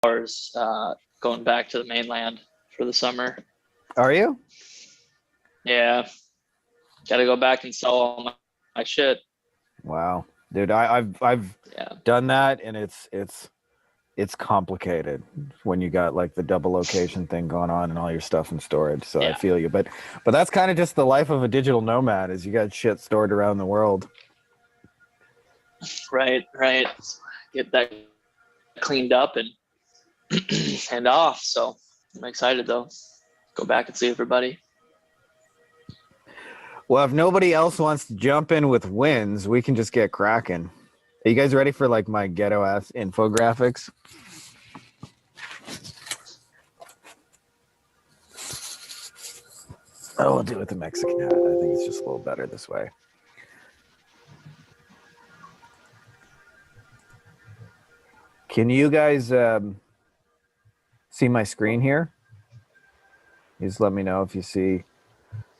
hours going back to the mainland for the summer. Are you? Yeah, got to go back and sell all my shit. Wow, dude, I've Yeah. done that, and it's complicated when you got like the double location thing going on and all your stuff in storage. So I Yeah. feel you, but that's kind of just the life of a digital nomad, is you got shit stored around the world. Right. Get that cleaned up and and off. So I'm excited though. Go back and see everybody. Well, if nobody else wants to jump in with wins, we can just get cracking. Are you guys ready for like my ghetto ass infographics? Oh, we'll do it with the Mexican hat. I think it's just a little better this way. Can you guys see my screen here? You just let me know if you see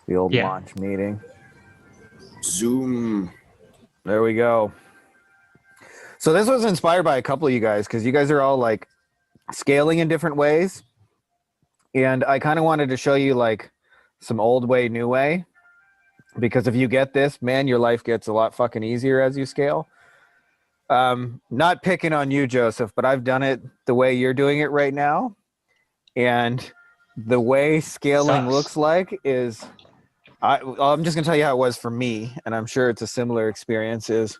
the old launch meeting. Zoom. There we go. So this was inspired by a couple of you guys, because you guys are all like scaling in different ways. And I kind of wanted to show you like some old way, new way. Because if you get this, man, your life gets a lot fucking easier as you scale. Not picking on you, Joseph, but I've done it the way you're doing it right now. And the way scaling looks like is, I'm just going to tell you how it was for me, and I'm sure it's a similar experience, is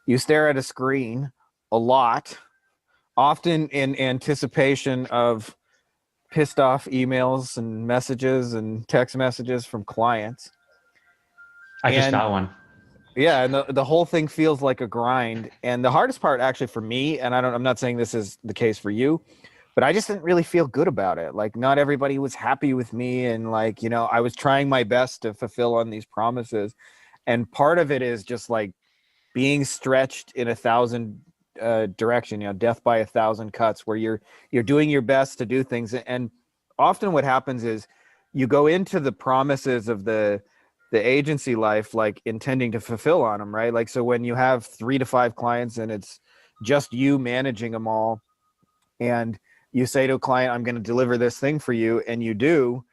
you stare at a screen a lot, often in anticipation of pissed off emails and messages and text messages from clients. I just got one. Yeah, and the whole thing feels like a grind. And the hardest part actually for me, and I'm not saying this is the case for you, but I just didn't really feel good about it. Like, not everybody was happy with me, and like, you know, I was trying my best to fulfill on these promises. And part of it is just like being stretched in 1,000 direction, you know, death by 1,000 cuts, where you're doing your best to do things. And often what happens is you go into the promises of the agency life like intending to fulfill on them, right? Like, so when you have 3 to 5 clients and it's just you managing them all, and you say to a client, I'm going to deliver this thing for you, and you do,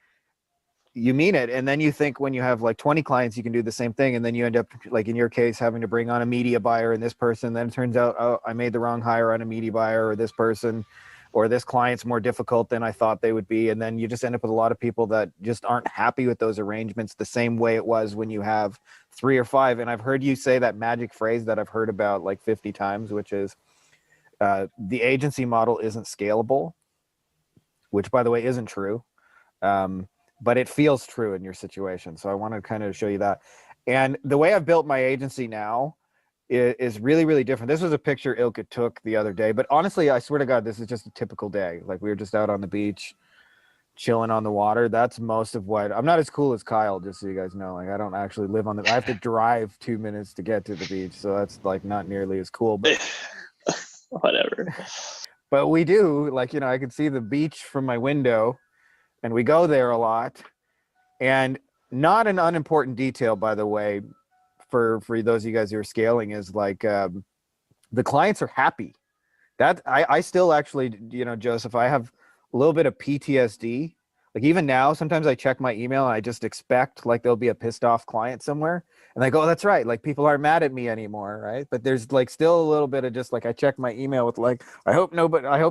you mean it. And then you think when you have like 20 clients, you can do the same thing. And then you end up, like in your case, having to bring on a media buyer and this person. Then it turns out, oh, I made the wrong hire on a media buyer, or this person, or this client's more difficult than I thought they would be. And then you just end up with a lot of people that just aren't happy with those arrangements the same way it was when you have 3 or 5. And I've heard you say that magic phrase that I've heard about like 50 times, which is the agency model isn't scalable, which by the way isn't true. But it feels true in your situation. So I want to kind of show you that. And the way I've built my agency now is really, really different. This was a picture Ilka took the other day, but honestly, I swear to God, this is just a typical day. Like, we were just out on the beach, chilling on the water. That's most of what, I'm not as cool as Kyle, just so you guys know. Like, I don't actually live on the, I have to drive 2 minutes to get to the beach. So that's like not nearly as cool, but Whatever. But we do, like, you know, I can see the beach from my window, and we go there a lot. And not an unimportant detail, by the way, for those of you guys who are scaling, is like the clients are happy. That I still actually, you know, Joseph, I have a little bit of PTSD. Like, even now, sometimes I check my email and I just expect like there'll be a pissed off client somewhere, and I go, oh, that's right, like people aren't mad at me anymore, right? But there's like still a little bit of just like, I check my email with like, I hope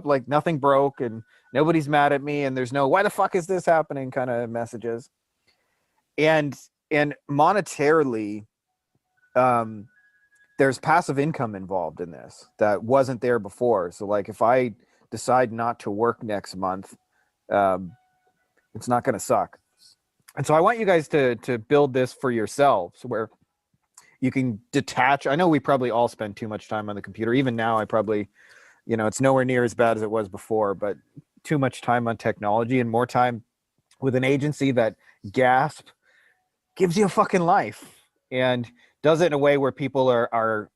like nothing broke and nobody's mad at me, and there's no why the fuck is this happening kind of messages. And monetarily, there's passive income involved in this that wasn't there before. So like, if I decide not to work next month, it's not going to suck. And so I want you guys to build this for yourselves, where you can detach. I know we probably all spend too much time on the computer. Even now, I probably, you know, it's nowhere near as bad as it was before, but too much time on technology and more time with an agency that Gasp gives you a fucking life and does it in a way where people are,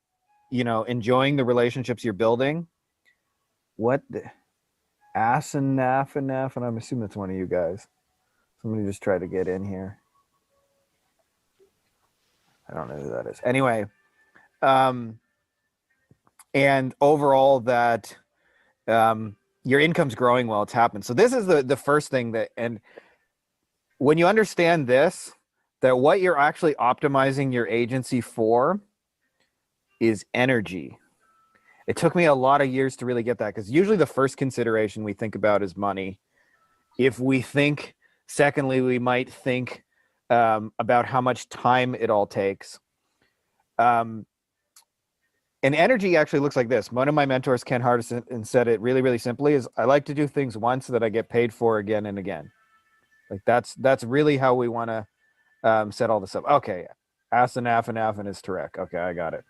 you know, enjoying the relationships you're building. What the Asanaf, and I'm assuming it's one of you guys. Somebody just tried to get in here. I don't know who that is. Anyway, and overall that your income's growing while it's happened. So this is the first thing that, and when you understand this, that what you're actually optimizing your agency for is energy. It took me a lot of years to really get that, because usually the first consideration we think about is money. If we think, secondly, we might think about how much time it all takes. And energy actually looks like this. One of my mentors, Ken Hardison, said it really, really simply, is I like to do things once so that I get paid for again and again. Like that's really how we want to set all this up. Okay. Afanafan is Tarek. Okay, I got it.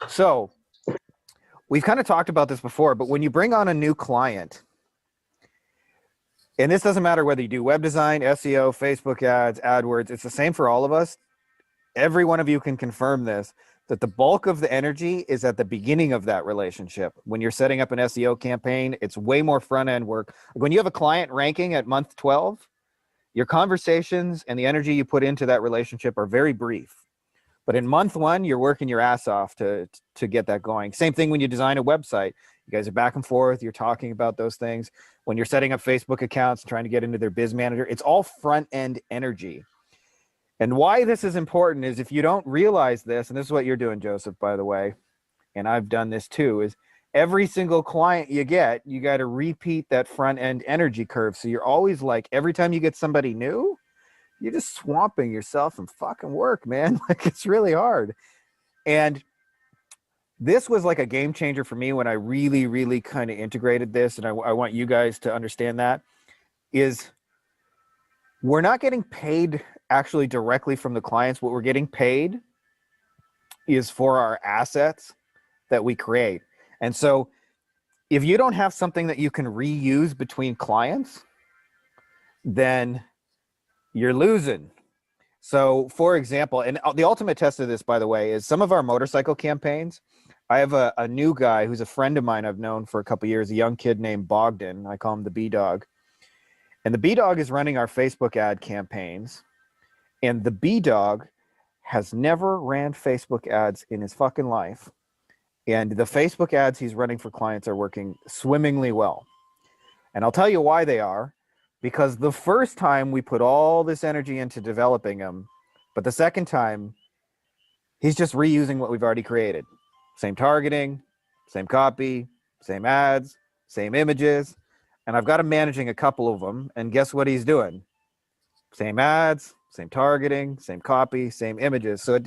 So we've kind of talked about this before, but when you bring on a new client, and this doesn't matter whether you do web design, SEO, Facebook ads, AdWords, it's the same for all of us. Every one of you can confirm this, that the bulk of the energy is at the beginning of that relationship. When you're setting up an SEO campaign, it's way more front end work. When you have a client ranking at month 12, your conversations and the energy you put into that relationship are very brief. But in month 1, you're working your ass off to get that going. Same thing when you design a website. You guys are back and forth. You're talking about those things. When you're setting up Facebook accounts and trying to get into their biz manager, it's all front end energy. And why this is important is, if you don't realize this, and this is what you're doing, Joseph, by the way, and I've done this too, is every single client you get, you got to repeat that front end energy curve. So you're always like, every time you get somebody new, you're just swamping yourself in fucking work, man. Like, it's really hard. And this was like a game changer for me when I really, really kind of integrated this. And I want you guys to understand that, is we're not getting paid actually directly from the clients. What we're getting paid is for our assets that we create. And so if you don't have something that you can reuse between clients, then you're losing. So for example, and the ultimate test of this, by the way, is some of our motorcycle campaigns. I have a new guy who's a friend of mine I've known for a couple of years, a young kid named Bogdan. I call him the B-Dog. And the B-Dog is running our Facebook ad campaigns. And the B-Dog has never ran Facebook ads in his fucking life. And the Facebook ads he's running for clients are working swimmingly well. And I'll tell you why they are. Because the first time we put all this energy into developing them, but the second time, he's just reusing what we've already created. Same targeting, same copy, same ads, same images. And I've got him managing a couple of them. And guess what he's doing? Same ads, same targeting, same copy, same images. So,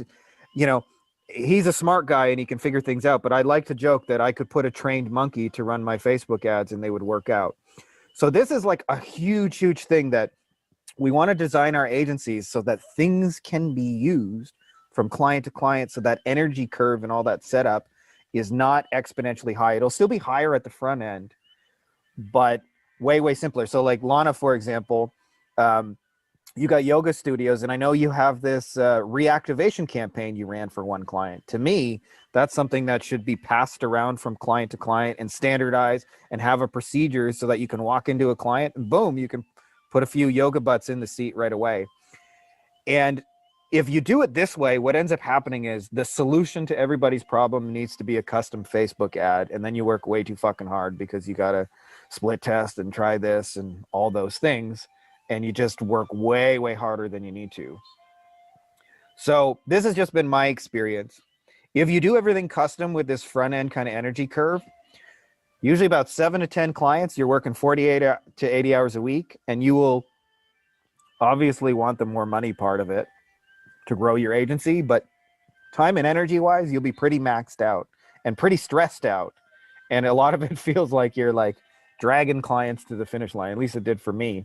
he's a smart guy and he can figure things out. But I like to joke that I could put a trained monkey to run my Facebook ads and they would work out. So this is like a huge, huge thing, that we want to design our agencies so that things can be used from client to client, so that energy curve and all that setup is not exponentially high. It'll still be higher at the front end, but way, way simpler. So like Lana, for example, you got yoga studios, and I know you have this reactivation campaign you ran for one client. To me, that's something that should be passed around from client to client and standardized and have a procedure so that you can walk into a client and boom, you can put a few yoga butts in the seat right away. And if you do it this way, what ends up happening is the solution to everybody's problem needs to be a custom Facebook ad. And then you work way too fucking hard because you got to split test and try this and all those things. And you just work way, way harder than you need to. So this has just been my experience. If you do everything custom with this front end kind of energy curve, usually about 7 to 10 clients, you're working 48 to 80 hours a week, and you will obviously want the more money part of it to grow your agency, but time and energy wise, you'll be pretty maxed out and pretty stressed out. And a lot of it feels like you're like dragging clients to the finish line. At least it did for me.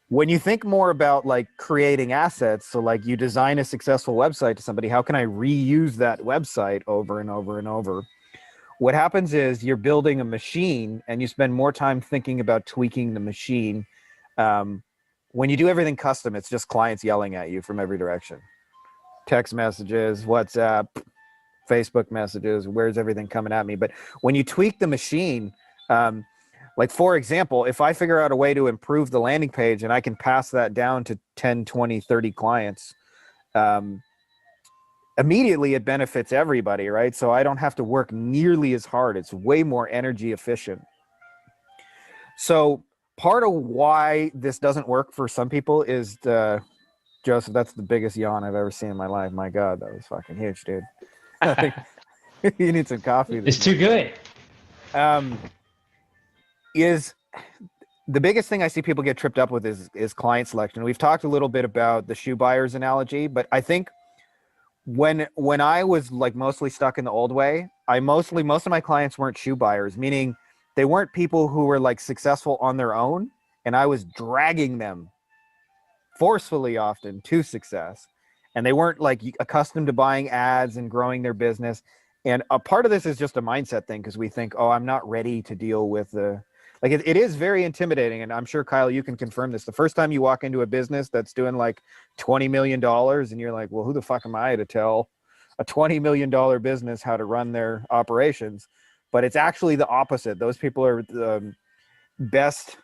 When you think more about like creating assets, so like you design a successful website to somebody, how can I reuse that website over and over and over? What happens is you're building a machine and you spend more time thinking about tweaking the machine. When you do everything custom, it's just clients yelling at you from every direction. Text messages, WhatsApp, Facebook messages, where's everything coming at me? But when you tweak the machine, like for example, if I figure out a way to improve the landing page and I can pass that down to 10, 20, 30 clients, immediately it benefits everybody, right? So I don't have to work nearly as hard. It's way more energy efficient. So part of why this doesn't work for some people is Joseph, that's the biggest yawn I've ever seen in my life. My God, that was fucking huge, dude. I think you need some coffee. It's too good. Is the biggest thing I see people get tripped up with is client selection. We've talked a little bit about the shoe buyers analogy, but I think when I was like mostly stuck in the old way, most of my clients weren't shoe buyers, meaning they weren't people who were like successful on their own, and I was dragging them forcefully often to success, and they weren't like accustomed to buying ads and growing their business. And a part of this is just a mindset thing, because we think, oh, I'm not ready to deal with the like it is very intimidating. And I'm sure, Kyle, you can confirm this. The first time you walk into a business that's doing like $20 million and you're like, well, who the fuck am I to tell a $20 million business how to run their operations? But it's actually the opposite. Those people are the best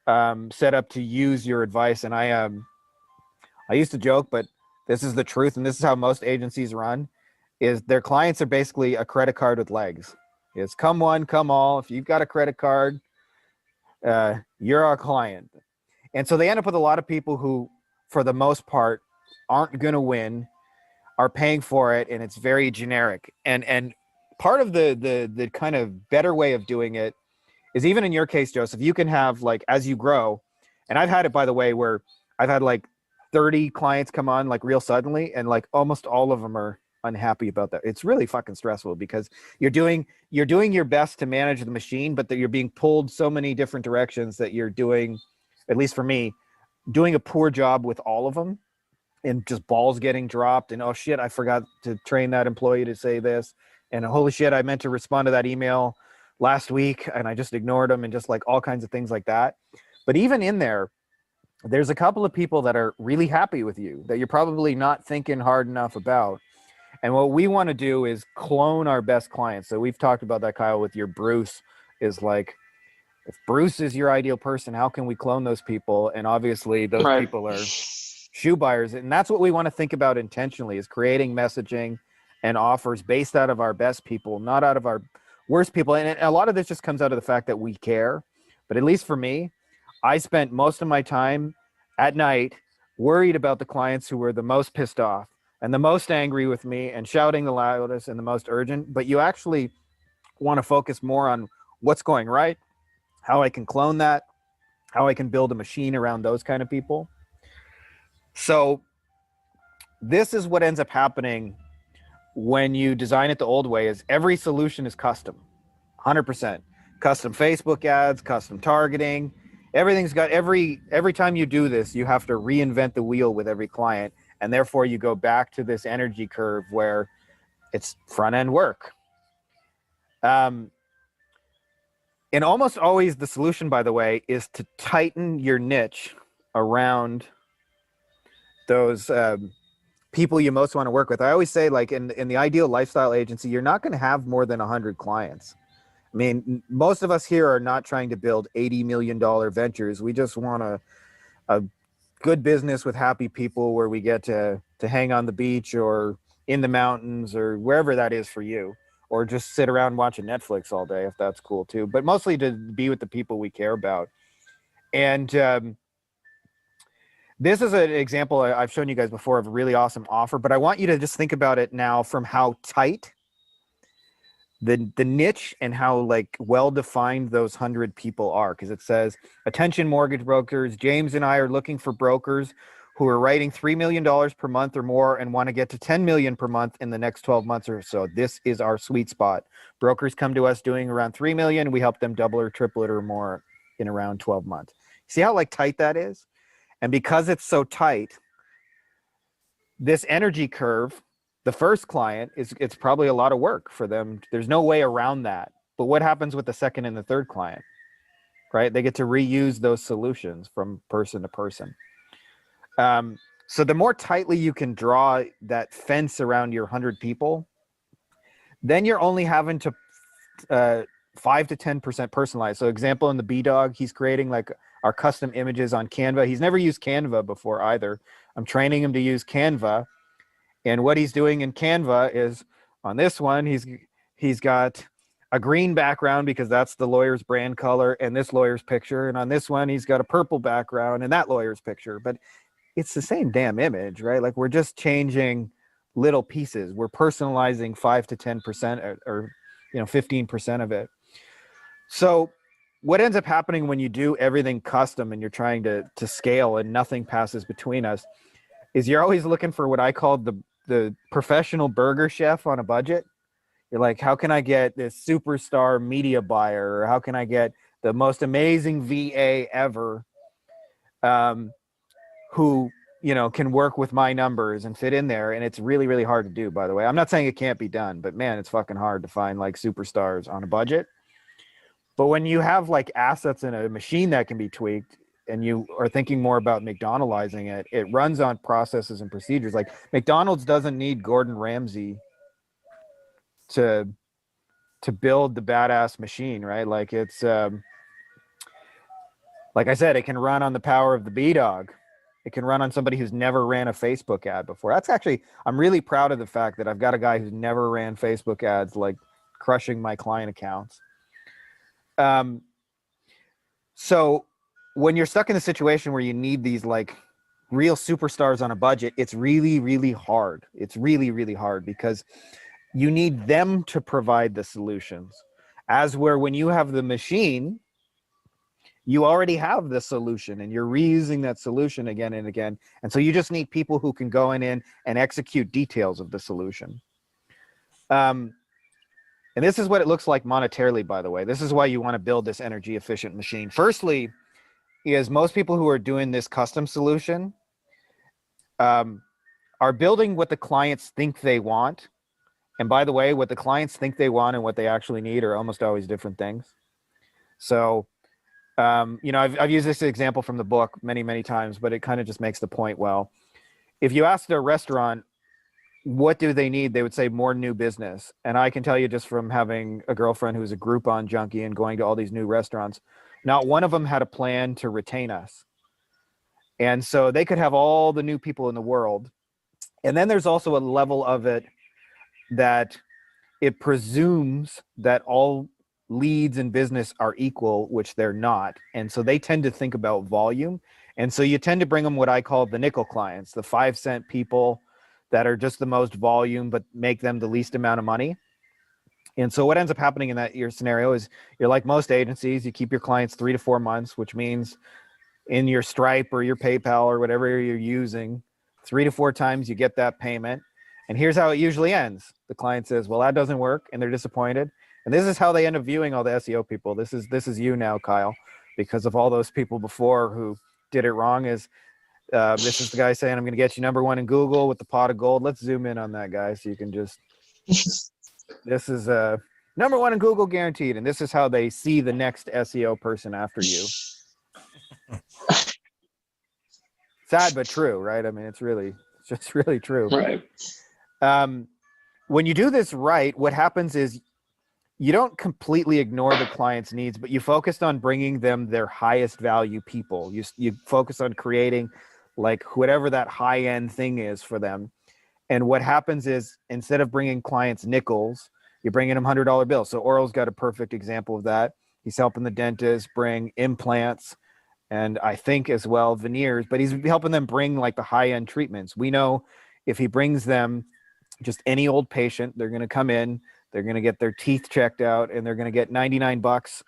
set up to use your advice. And I used to joke, but this is the truth. And this is how most agencies run, is their clients are basically a credit card with legs. It's come one, come all. If you've got a credit card, you're our client. And so they end up with a lot of people who, for the most part, aren't going to win, are paying for it, and it's very generic. And part of the kind of better way of doing it is, even in your case, Joseph, you can have, like, as you grow, and I've had it, by the way, where I've had like 30 clients come on like real suddenly, and like almost all of them are unhappy about that. It's really fucking stressful, because you're doing your best to manage the machine, but that you're being pulled so many different directions that you're doing, at least for me, doing a poor job with all of them, and just balls getting dropped, and oh shit, I forgot to train that employee to say this, and holy shit, I meant to respond to that email last week and I just ignored them, and just like all kinds of things like that. But even in there's a couple of people that are really happy with you that you're probably not thinking hard enough about. And what we want to do is clone our best clients. So we've talked about that, Kyle, with your Bruce, is like, if Bruce is your ideal person, how can we clone those people? And obviously those Right. people are shoe buyers. And that's what we want to think about intentionally, is creating messaging and offers based out of our best people, not out of our worst people. And a lot of this just comes out of the fact that we care. But at least for me, I spent most of my time at night worried about the clients who were the most pissed off and the most angry with me and shouting the loudest and the most urgent. But you actually want to focus more on what's going right, how I can clone that, how I can build a machine around those kind of people. So this is what ends up happening when you design it the old way, is every solution is custom, 100%. Custom Facebook ads, custom targeting. Everything's got every time you do this, you have to reinvent the wheel with every client. And therefore you go back to this energy curve where it's front end work. And almost always the solution, by the way, is to tighten your niche around those people you most want to work with. I always say, like, in the ideal lifestyle agency, you're not going to have more than 100 clients. I mean, most of us here are not trying to build $80 million ventures. We just want a good business with happy people where we get to hang on the beach or in the mountains or wherever that is for you, or just sit around watching Netflix all day if that's cool too, but mostly to be with the people we care about. And this is an example I've shown you guys before of a really awesome offer, but I want you to just think about it now from how tight the niche and how like well defined those 100 people are. Because it says, attention mortgage brokers, James and I are looking for brokers who are writing $3 million per month or more and want to get to 10 million per month in the next 12 months or so. This is our sweet spot. Brokers come to us doing around 3 million. We help them double or triple it or more in around 12 months. See how like tight that is? And because it's so tight, this energy curve, the first client, it's probably a lot of work for them. There's no way around that. But what happens with the second and the third client, right? They get to reuse those solutions from person to person. So the more tightly you can draw that fence around your 100 people, then you're only having to 5 to 10% personalized. So example, in the B-Dog, he's creating like our custom images on Canva. He's never used Canva before either. I'm training him to use Canva. And what he's doing in Canva is on this one, he's got a green background because that's the lawyer's brand color and this lawyer's picture. And on this one, he's got a purple background and that lawyer's picture. But it's the same damn image, right? Like we're just changing little pieces. We're personalizing 5 to 10% or 15% of it. So what ends up happening when you do everything custom and you're trying to scale and nothing passes between us is you're always looking for what I call the professional burger chef on a budget. You're like, how can I get this superstar media buyer? Or how can I get the most amazing VA ever who, can work with my numbers and fit in there? And it's really, really hard to do, by the way. I'm not saying it can't be done, but man, it's fucking hard to find like superstars on a budget. But when you have like assets in a machine that can be tweaked and you are thinking more about McDonaldizing it, it runs on processes and procedures. Like McDonald's doesn't need Gordon Ramsay to build the badass machine, right? Like it's like I said, it can run on the power of the B-Dog. It can run on somebody who's never ran a Facebook ad before. That's actually, I'm really proud of the fact that I've got a guy who's never ran Facebook ads, like crushing my client accounts. So when you're stuck in a situation where you need these like real superstars on a budget, it's really, really hard. It's really, really hard because you need them to provide the solutions. As where when you have the machine, you already have the solution and you're reusing that solution again and again. And so you just need people who can go in and execute details of the solution. And this is what it looks like monetarily, by the way. This is why you want to build this energy efficient machine. Firstly, is most people who are doing this custom solution are building what the clients think they want. And by the way, what the clients think they want and what they actually need are almost always different things. So, I've used this example from the book many, many times, but it kind of just makes the point well. If you ask their restaurant, what do they need? They would say more new business. And I can tell you just from having a girlfriend who's a Groupon junkie and going to all these new restaurants, not one of them had a plan to retain us. And so they could have all the new people in the world. And then there's also a level of it that it presumes that all leads in business are equal, which they're not. And so they tend to think about volume. And so you tend to bring them what I call the nickel clients, the 5-cent people that are just the most volume, but make them the least amount of money. And so what ends up happening in that your scenario is you're like most agencies, you keep your clients 3 to 4 months, which means in your Stripe or your PayPal or whatever you're using, 3 to 4 times you get that payment. And here's how it usually ends. The client says, well, that doesn't work. And they're disappointed. And this is how they end up viewing all the SEO people. This is you now, Kyle, because of all those people before who did it wrong. Is this is the guy saying, I'm going to get you #1 in Google with the pot of gold. Let's zoom in on that guy so you can just, this is #1 in Google guaranteed. And this is how they see the next SEO person after you. Sad, but true, right? I mean, it's just really true. Right. When you do this right, what happens is you don't completely ignore the client's needs, but you focused on bringing them their highest value people. You focus on creating like whatever that high end thing is for them. And what happens is instead of bringing clients nickels, you're bringing them $100 bills. So Oral's got a perfect example of that. He's helping the dentist bring implants and I think as well veneers, but he's helping them bring like the high end treatments. We know if he brings them just any old patient, they're going to come in, they're going to get their teeth checked out, and they're going to get $99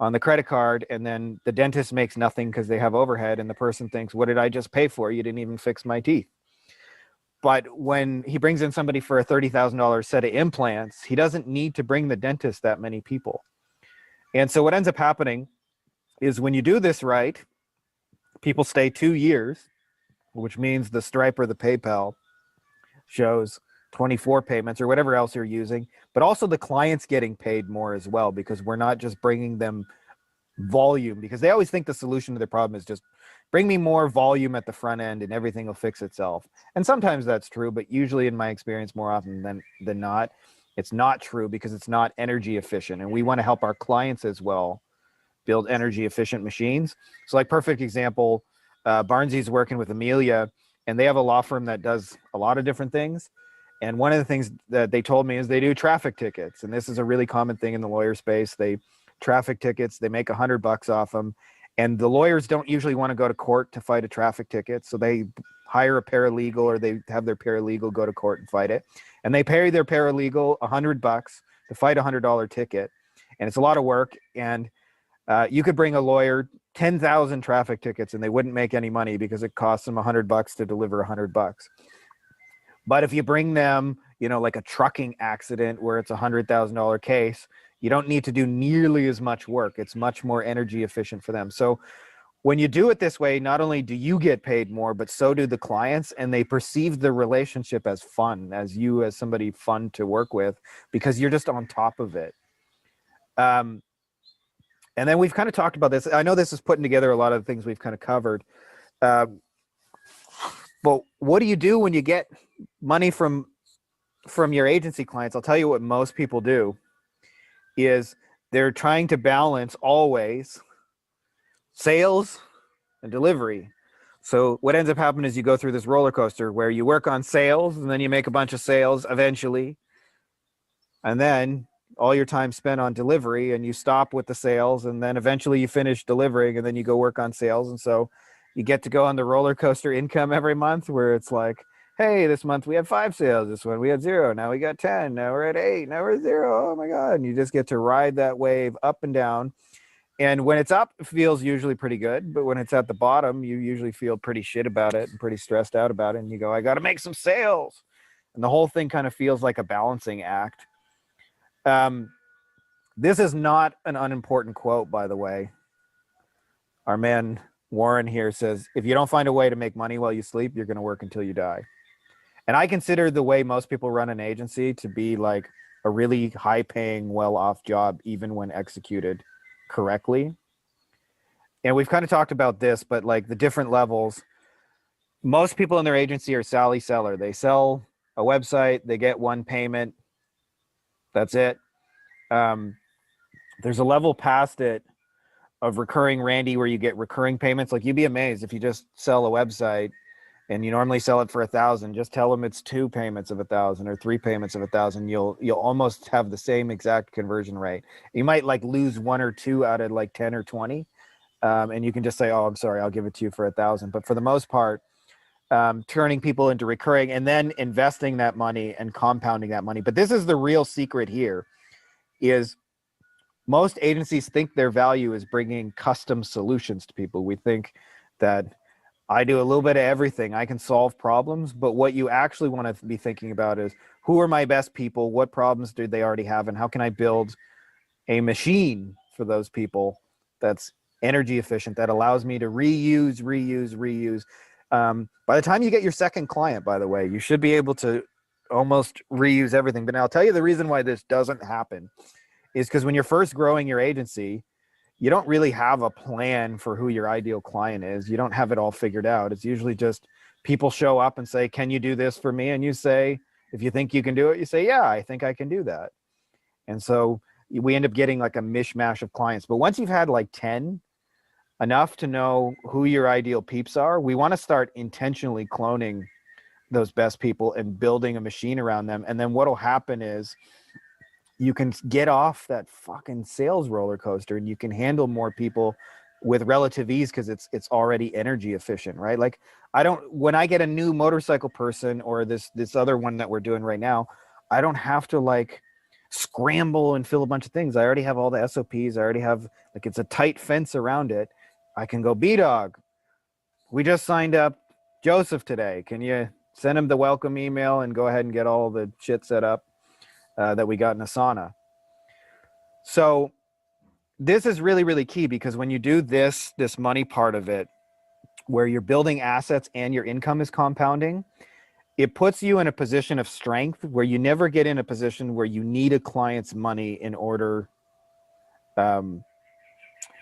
on the credit card. And then the dentist makes nothing because they have overhead. And the person thinks, what did I just pay for? You didn't even fix my teeth. But when he brings in somebody for a $30,000 set of implants, he doesn't need to bring the dentist that many people. And so what ends up happening is when you do this right, people stay 2 years, which means the Stripe or the PayPal shows 24 payments or whatever else you're using, but also the client's getting paid more as well because we're not just bringing them volume, because they always think the solution to their problem is just bring me more volume at the front end and everything will fix itself. And sometimes that's true, but usually in my experience, more often than not, it's not true because it's not energy efficient. And we want to help our clients as well build energy efficient machines. So like perfect example, Barnsley's working with Amelia and they have a law firm that does a lot of different things. And one of the things that they told me is they do traffic tickets. And this is a really common thing in the lawyer space. They traffic tickets, they make $100 off them. And the lawyers don't usually want to go to court to fight a traffic ticket. So they hire a paralegal, or they have their paralegal go to court and fight it. And they pay their paralegal $100 to fight a $100 ticket. And it's a lot of work. And you could bring a lawyer 10,000 traffic tickets and they wouldn't make any money because it costs them $100 to deliver $100. But if you bring them, like a trucking accident where it's $100,000 case, you don't need to do nearly as much work. It's much more energy efficient for them. So when you do it this way, not only do you get paid more, but so do the clients, and they perceive the relationship as fun, as somebody fun to work with, because you're just on top of it. And then we've kind of talked about this. I know this is putting together a lot of the things we've kind of covered. But what do you do when you get money from your agency clients? I'll tell you what most people do is they're trying to balance always sales and delivery. So what ends up happening is you go through this roller coaster where you work on sales and then you make a bunch of sales eventually. And then all your time spent on delivery, and you stop with the sales, and then eventually you finish delivering, and then you go work on sales. And so you get to go on the roller coaster income every month where it's like, hey, this month we had 5 sales. This one we had 0. Now we got 10. Now we're at 8. Now we're 0. Oh my God. And you just get to ride that wave up and down. And when it's up, it feels usually pretty good. But when it's at the bottom, you usually feel pretty shit about it and pretty stressed out about it. And you go, I got to make some sales. And the whole thing kind of feels like a balancing act. This is not an unimportant quote, by the way. Our man Warren here says, if you don't find a way to make money while you sleep, you're going to work until you die. And I consider the way most people run an agency to be like a really high paying, well off job, even when executed correctly. And we've kind of talked about this, but like the different levels, most people in their agency are Sally Seller. They sell a website, they get one payment. That's it. There's a level past it of recurring Randy where you get recurring payments. Like you'd be amazed if you just sell a website and you normally sell it for 1,000, just tell them it's 2 payments of 1,000 or 3 payments of 1,000. You'll almost have the same exact conversion rate. You might like lose 1 or 2 out of like 10 or 20. And you can just say, oh, I'm sorry, I'll give it to you for 1,000. But for the most part, turning people into recurring and then investing that money and compounding that money. But this is the real secret here is most agencies think their value is bringing custom solutions to people. We think that I do a little bit of everything. I can solve problems, but what you actually want to be thinking about is who are my best people? What problems do they already have? And how can I build a machine for those people that's energy efficient, that allows me to reuse. By the time you get your second client, by the way, you should be able to almost reuse everything. But now I'll tell you the reason why this doesn't happen is because when you're first growing your agency, you don't really have a plan for who your ideal client is. You don't have it all figured out. It's usually just people show up and say, can you do this for me? And you say, if you think you can do it, you say, yeah, I think I can do that. And so we end up getting like a mishmash of clients. But once you've had like 10, enough to know who your ideal peeps are, we want to start intentionally cloning those best people and building a machine around them. And then what'll happen is you can get off that fucking sales roller coaster and you can handle more people with relative ease because it's already energy efficient, right? Like when I get a new motorcycle person or this other one that we're doing right now, I don't have to like scramble and fill a bunch of things. I already have all the SOPs. I already have like, it's a tight fence around it. I can go, B-Dog, we just signed up Joseph today. Can you send him the welcome email and go ahead and get all the shit set up that we got in Asana? So this is really, really key because when you do this money part of it, where you're building assets and your income is compounding, it puts you in a position of strength where you never get in a position where you need a client's money in order,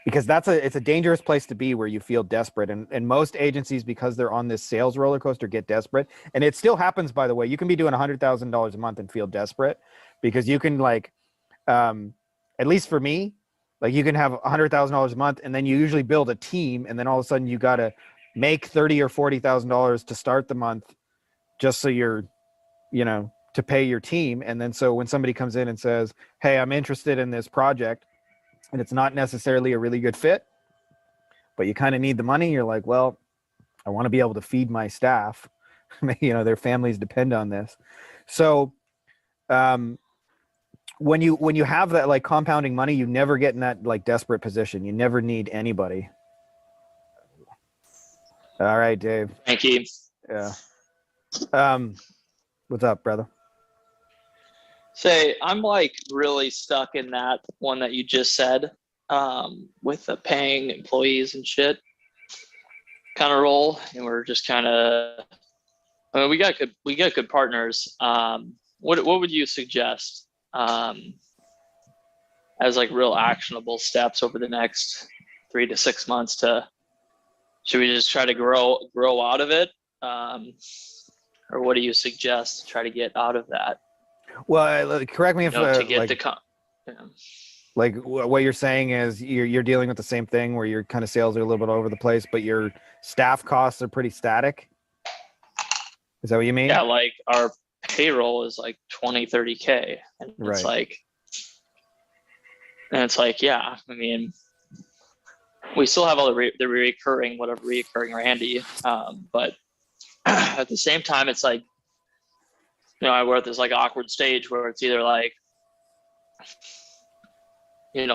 because it's a dangerous place to be where you feel desperate. And most agencies, because they're on this sales roller coaster, get desperate. And it still happens, by the way. You can be doing $100,000 a month and feel desperate because you can like, at least for me, like you can have $100,000 a month and then you usually build a team and then all of a sudden you got to make $30,000 or $40,000 to start the month, just so you're, to pay your team. And then so when somebody comes in and says, hey, I'm interested in this project, and it's not necessarily a really good fit, but you kind of need the money, you're like, well, I want to be able to feed my staff. Their families depend on this. So when you have that like compounding money, you never get in that like desperate position. You never need anybody. All right, Dave. Thank you. Yeah. What's up, brother? Say, I'm like really stuck in that one that you just said, with the paying employees and shit kind of role. And we're just kind of, we got good partners. What would you suggest, as like real actionable steps over the next 3 to 6 months should we just try to grow out of it? Or what do you suggest to try to get out of that? Well, correct me if To get like what you're saying is you're dealing with the same thing where your kind of sales are a little bit all over the place, but your staff costs are pretty static. Is that what you mean? Yeah, like our payroll is like 20-30K, and it's Right. like, yeah, I mean, we still have all the reoccurring Randy, but at the same time, it's like, we're at this like awkward stage where it's either like,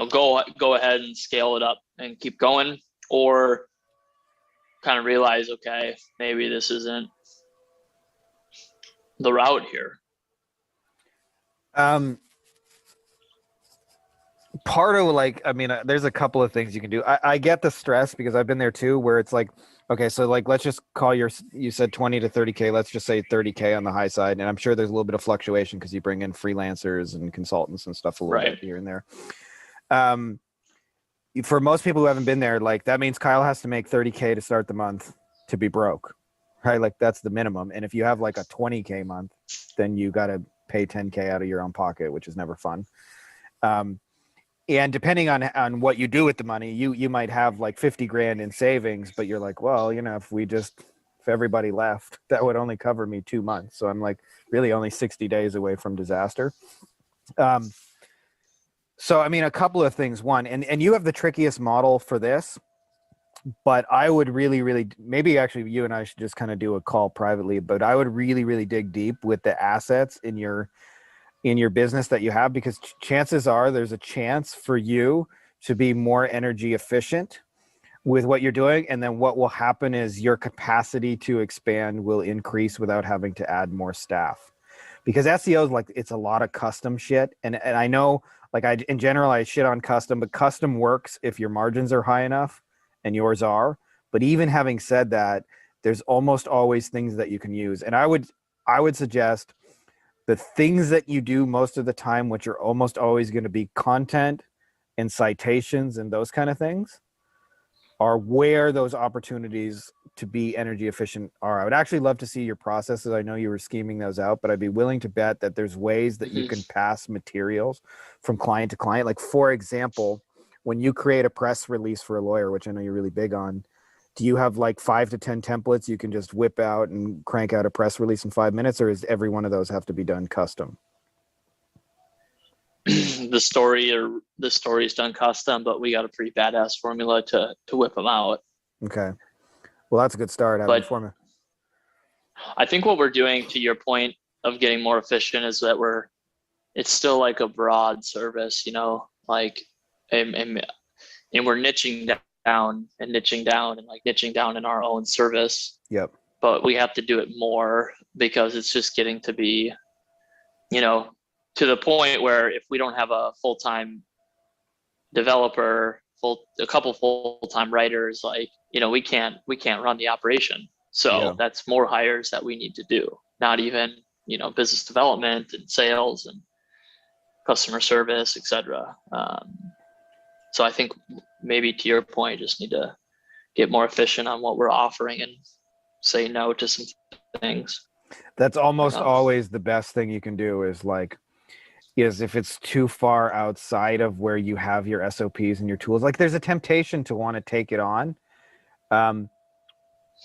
go ahead and scale it up and keep going, or kind of realize, okay, maybe this isn't the route here. Part of like, I mean, there's a couple of things you can do. I get the stress because I've been there too, where it's like, okay, so like, let's just call you said 20 to 30K. Let's just say 30K on the high side. And I'm sure there's a little bit of fluctuation because you bring in freelancers and consultants and stuff a little bit here and there. For most people who haven't been there, like that means Kyle has to make 30K to start the month to be broke, right? Like that's the minimum. And if you have like a 20K month, then you got to pay 10K out of your own pocket, which is never fun. And depending on what you do with the money, you might have like 50 grand in savings, but you're like, well, if everybody left, that would only cover me 2 months. So I'm like really only 60 days away from disaster. So, I mean, a couple of things. One, and you have the trickiest model for this, but I would really, maybe actually you and I should just kind of do a call privately, but I would really dig deep with the assets in your business that you have, because chances are there's a chance for you to be more energy efficient with what you're doing. And then what will happen is your capacity to expand will increase without having to add more staff, because SEO is like, it's a lot of custom shit. And I know like in general, I shit on custom, but custom works if your margins are high enough, and yours are. But even having said that, there's almost always things that you can use. And I would suggest the things that you do most of the time, which are almost always going to be content and citations and those kind of things, are where those opportunities to be energy efficient are. I would actually love to see your processes. I know you were scheming those out, but I'd be willing to bet that there's ways that you can pass materials from client to client. Like, for example, when you create a press release for a lawyer, which I know you're really big on, do you have like 5 to 10 templates you can just whip out and crank out a press release in 5 minutes, or is every one of those have to be done custom? The story is done custom, but we got a pretty badass formula to whip them out. Okay. Well, that's a good start. Having a formula. I think what we're doing, to your point of getting more efficient, is that it's still like a broad service, like, and we're niching down and like niching down in our own service. Yep. But we have to do it more because it's just getting to be, to the point where if we don't have a full-time developer, a couple full-time writers, like, we can't run the operation. So that's more hires that we need to do, not even, business development and sales and customer service, etc. So I think maybe to your point, just need to get more efficient on what we're offering and say no to some things. That's almost always the best thing you can do is if it's too far outside of where you have your SOPs and your tools. Like, there's a temptation to want to take it on.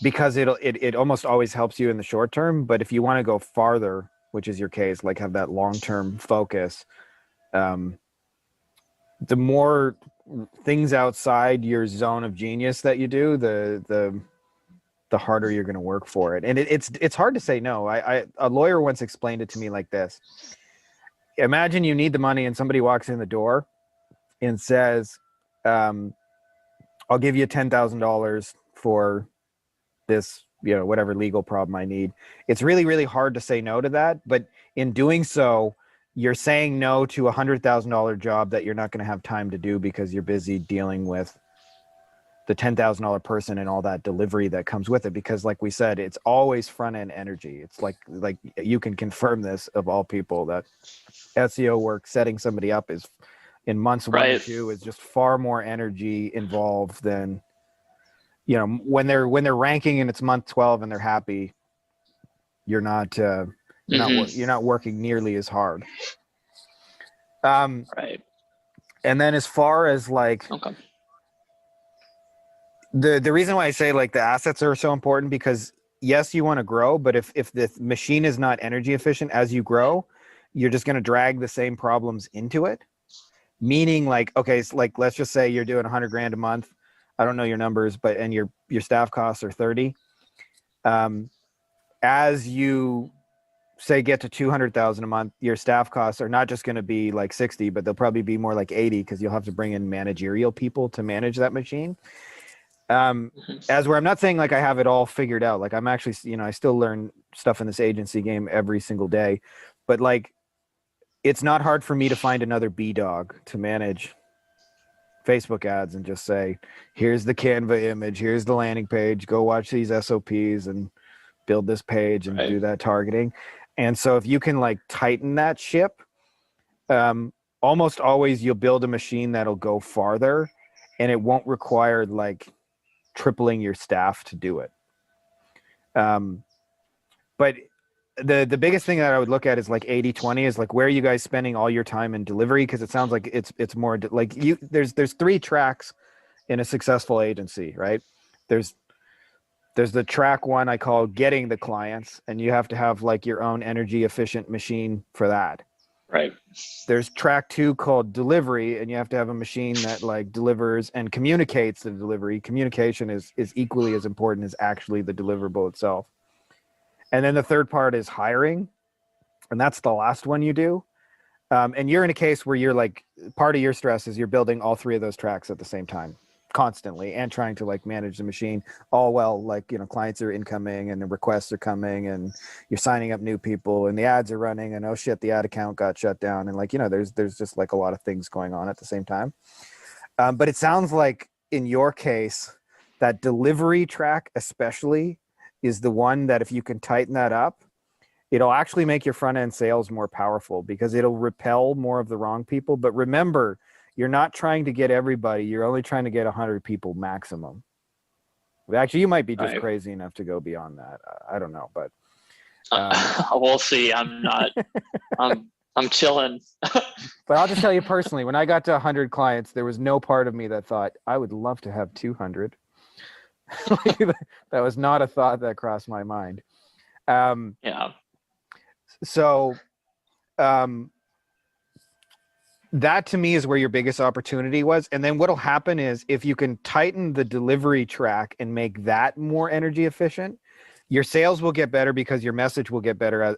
because it almost always helps you in the short term. But if you want to go farther, which is your case, like have that long-term focus, the more things outside your zone of genius that you do, the harder you're going to work for it. And it's hard to say no. A lawyer once explained it to me like this. Imagine you need the money and somebody walks in the door and says, I'll give you $10,000 for this, whatever legal problem I need. It's really, really hard to say no to that. But in doing so, you're saying no to $100,000 job that you're not going to have time to do because you're busy dealing with the $10,000 person and all that delivery that comes with it. Because like we said, it's always front end energy. It's like you can confirm this of all people, that SEO work, setting somebody up is in months 1 or 2 is just far more energy involved than, when they're ranking and it's month 12 and they're happy, you're not working nearly as hard. Right. And then as far as like, Okay. The reason why I say like the assets are so important, because yes, you want to grow, but if the machine is not energy efficient as you grow, you're just going to drag the same problems into it. Meaning like, okay, so like, let's just say you're doing 100 grand a month. I don't know your numbers, but, and your staff costs are 30. As you say, get to 200,000 a month, your staff costs are not just going to be like 60, but they'll probably be more like 80, because you'll have to bring in managerial people to manage that machine. As where I'm not saying like I have it all figured out. Like I'm actually, I still learn stuff in this agency game every single day, but like, it's not hard for me to find another B-dog to manage Facebook ads and just say, here's the Canva image, here's the landing page, go watch these SOPs and build this page and do that targeting. And so if you can like tighten that ship, almost always you'll build a machine that'll go farther, and it won't require like tripling your staff to do it. But the biggest thing that I would look at is like 80-20 is like, where are you guys spending all your time in delivery? Because it sounds like it's more like there's 3 tracks in a successful agency, right? There's the track 1 I call getting the clients, and you have to have like your own energy efficient machine for that. Right. There's track 2 called delivery, and you have to have a machine that like delivers and communicates the delivery. Communication is equally as important as actually the deliverable itself. And then the third part is hiring, and that's the last one you do. And you're in a case where you're like, part of your stress is you're building all 3 of those tracks at the same time, constantly, and trying to like manage the machine all well, like, clients are incoming and the requests are coming and you're signing up new people and the ads are running and, oh shit, the ad account got shut down. And like, there's just like a lot of things going on at the same time. But it sounds like in your case, that delivery track especially is the one that if you can tighten that up, it'll actually make your front end sales more powerful, because it'll repel more of the wrong people. But remember, you're not trying to get everybody. You're only trying to get 100 people maximum. Actually, you might be just crazy enough to go beyond that. I don't know, but we'll see. I'm not. I'm chilling. But I'll just tell you personally, when I got to 100 clients, there was no part of me that thought I would love to have 200. That was not a thought that crossed my mind. Yeah. So that to me is where your biggest opportunity was. And then what'll happen is if you can tighten the delivery track and make that more energy efficient, your sales will get better because your message will get better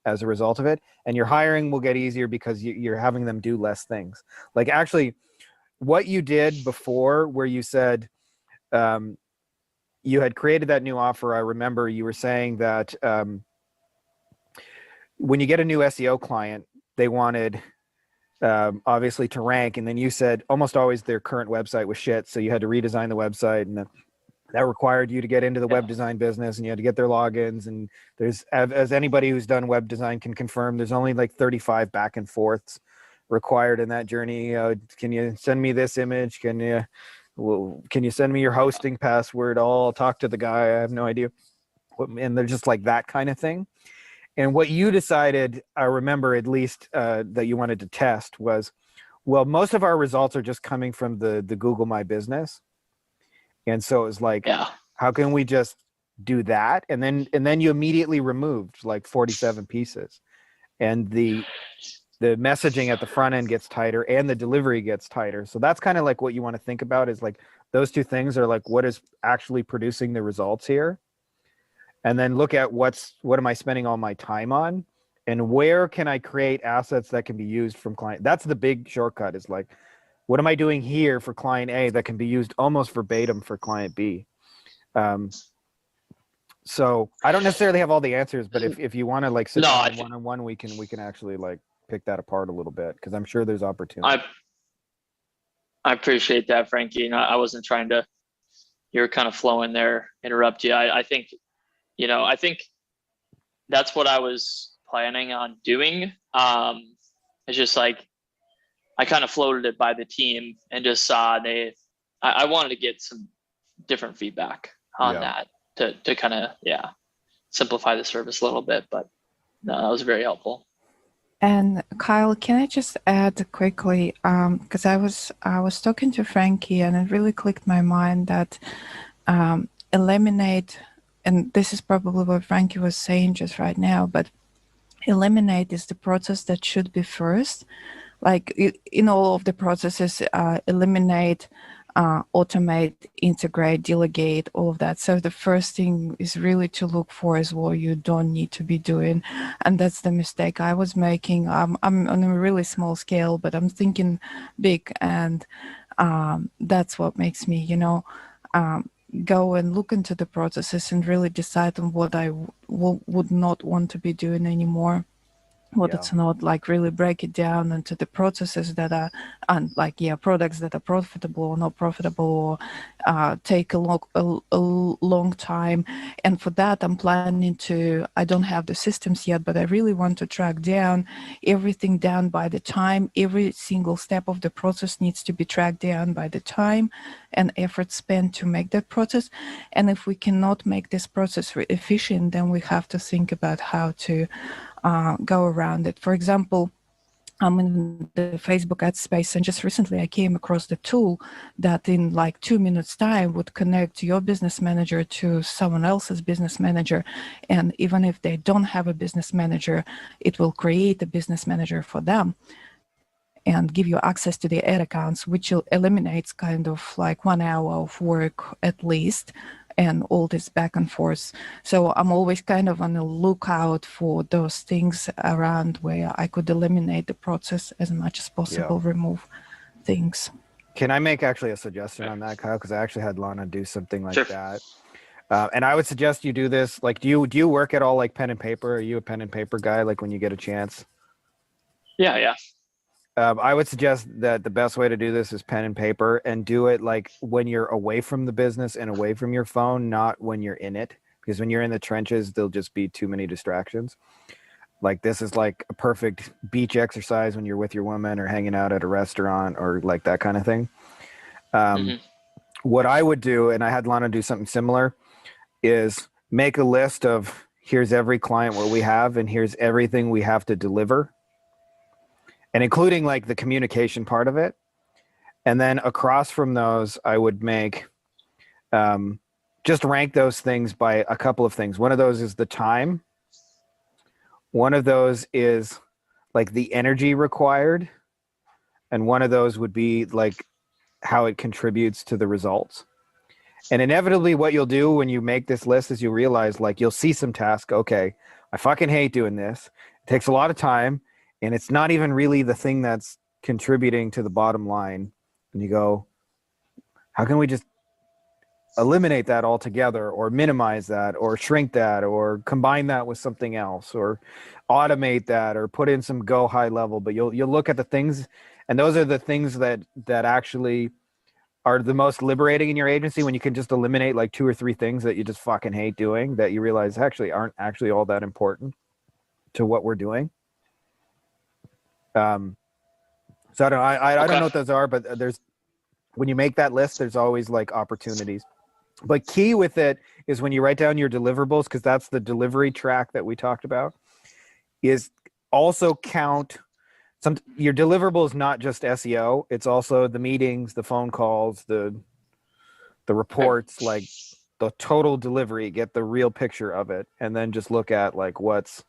as a result of it. And your hiring will get easier because you're having them do less things. Like actually what you did before, where you said, you had created that new offer. I remember you were saying that when you get a new SEO client, they wanted obviously to rank, and then you said almost always their current website was shit, so you had to redesign the website, and that required you to get into the web design business, and you had to get their logins. And there's, as anybody who's done web design can confirm, there's only like 35 back and forths required in that journey. Can you send me this image? Can you send me your hosting password? I'll talk to the guy. I have no idea. And they're just like that kind of thing. And what you decided, I remember at least that you wanted to test was, well, most of our results are just coming from the Google My Business. And so it was like, how can we just do that, and then you immediately removed like 47 pieces, and the messaging at the front end gets tighter and the delivery gets tighter. So that's kind of like what you want to think about, is like those two things are like what is actually producing the results here, and then look at what am I spending all my time on, and where can I create assets that can be used from client. That's the big shortcut, is like, what am I doing here for client A that can be used almost verbatim for client B? So I don't necessarily have all the answers, but if you want to like sit No, down one-on-one, we can actually like pick that apart a little bit, because I'm sure there's opportunity. I appreciate that, Frankie. And I wasn't trying to, you're kind of flowing there, interrupt you. I think, I think that's what I was planning on doing. It's just like, I kind of floated it by the team and just saw I wanted to get some different feedback on that to kind of, simplify the service a little bit, but no, that was very helpful. And Kyle, can I just add quickly, because I was talking to Frankie and it really clicked my mind that eliminate, and this is probably what Frankie was saying just right now, but eliminate is the process that should be first. Like in all of the processes, eliminate, automate, integrate, delegate, all of that. So the first thing is really to look for is what you don't need to be doing. And that's the mistake I was making. I'm on a really small scale, but I'm thinking big. And that's what makes me, go and look into the processes and really decide on what I would not want to be doing anymore. What it's not, like really break it down into the processes that are, and like, products that are profitable or not profitable, or take a long time. And for that, I'm planning to, I don't have the systems yet, but I really want to track down everything down by the time. Every single step of the process needs to be tracked down by the time and effort spent to make that process. And if we cannot make this process efficient, then we have to think about how to go around it. For example, I'm in the Facebook ad space, and just recently I came across the tool that in like 2 minutes time would connect your business manager to someone else's business manager. And even if they don't have a business manager, it will create a business manager for them and give you access to the ad accounts, which eliminates kind of like 1 hour of work at least, and all this back and forth. So I'm always kind of on the lookout for those things around where I could eliminate the process as much as possible, remove things. Can I make actually a suggestion on that, Kyle? Because I actually had Lana do something like Sure. that. And I would suggest you do this. Like, do you work at all like pen and paper? Are you a pen and paper guy, like when you get a chance? Yeah. I would suggest that the best way to do this is pen and paper, and do it like when you're away from the business and away from your phone, not when you're in it. Because when you're in the trenches, there'll just be too many distractions. Like, this is like a perfect beach exercise when you're with your woman or hanging out at a restaurant or like that kind of thing. What I would do, and I had Lana do something similar, is make a list of here's every client what we have, and here's everything we have to deliver, and including like the communication part of it. And then across from those, I would make, just rank those things by a couple of things. One of those is the time. One of those is like the energy required. And one of those would be like how it contributes to the results. And inevitably what you'll do when you make this list is you realize, like, you'll see some task. Okay, I fucking hate doing this. It takes a lot of time, and it's not even really the thing that's contributing to the bottom line. And you go, how can we just eliminate that altogether, or minimize that, or shrink that, or combine that with something else, or automate that, or put in some go high level? But you'll look at the things, and those are the things that actually are the most liberating in your agency, when you can just eliminate like 2 or 3 things that you just fucking hate doing, that you realize actually aren't actually all that important to what we're doing. So I don't know what those are, but there's, when you make that list, there's always like opportunities. But key with it is when you write down your deliverables, because that's the delivery track that we talked about, is also count your deliverables, not just SEO. It's also the meetings, the phone calls, the reports, like the total delivery, get the real picture of it, and then just look at like what's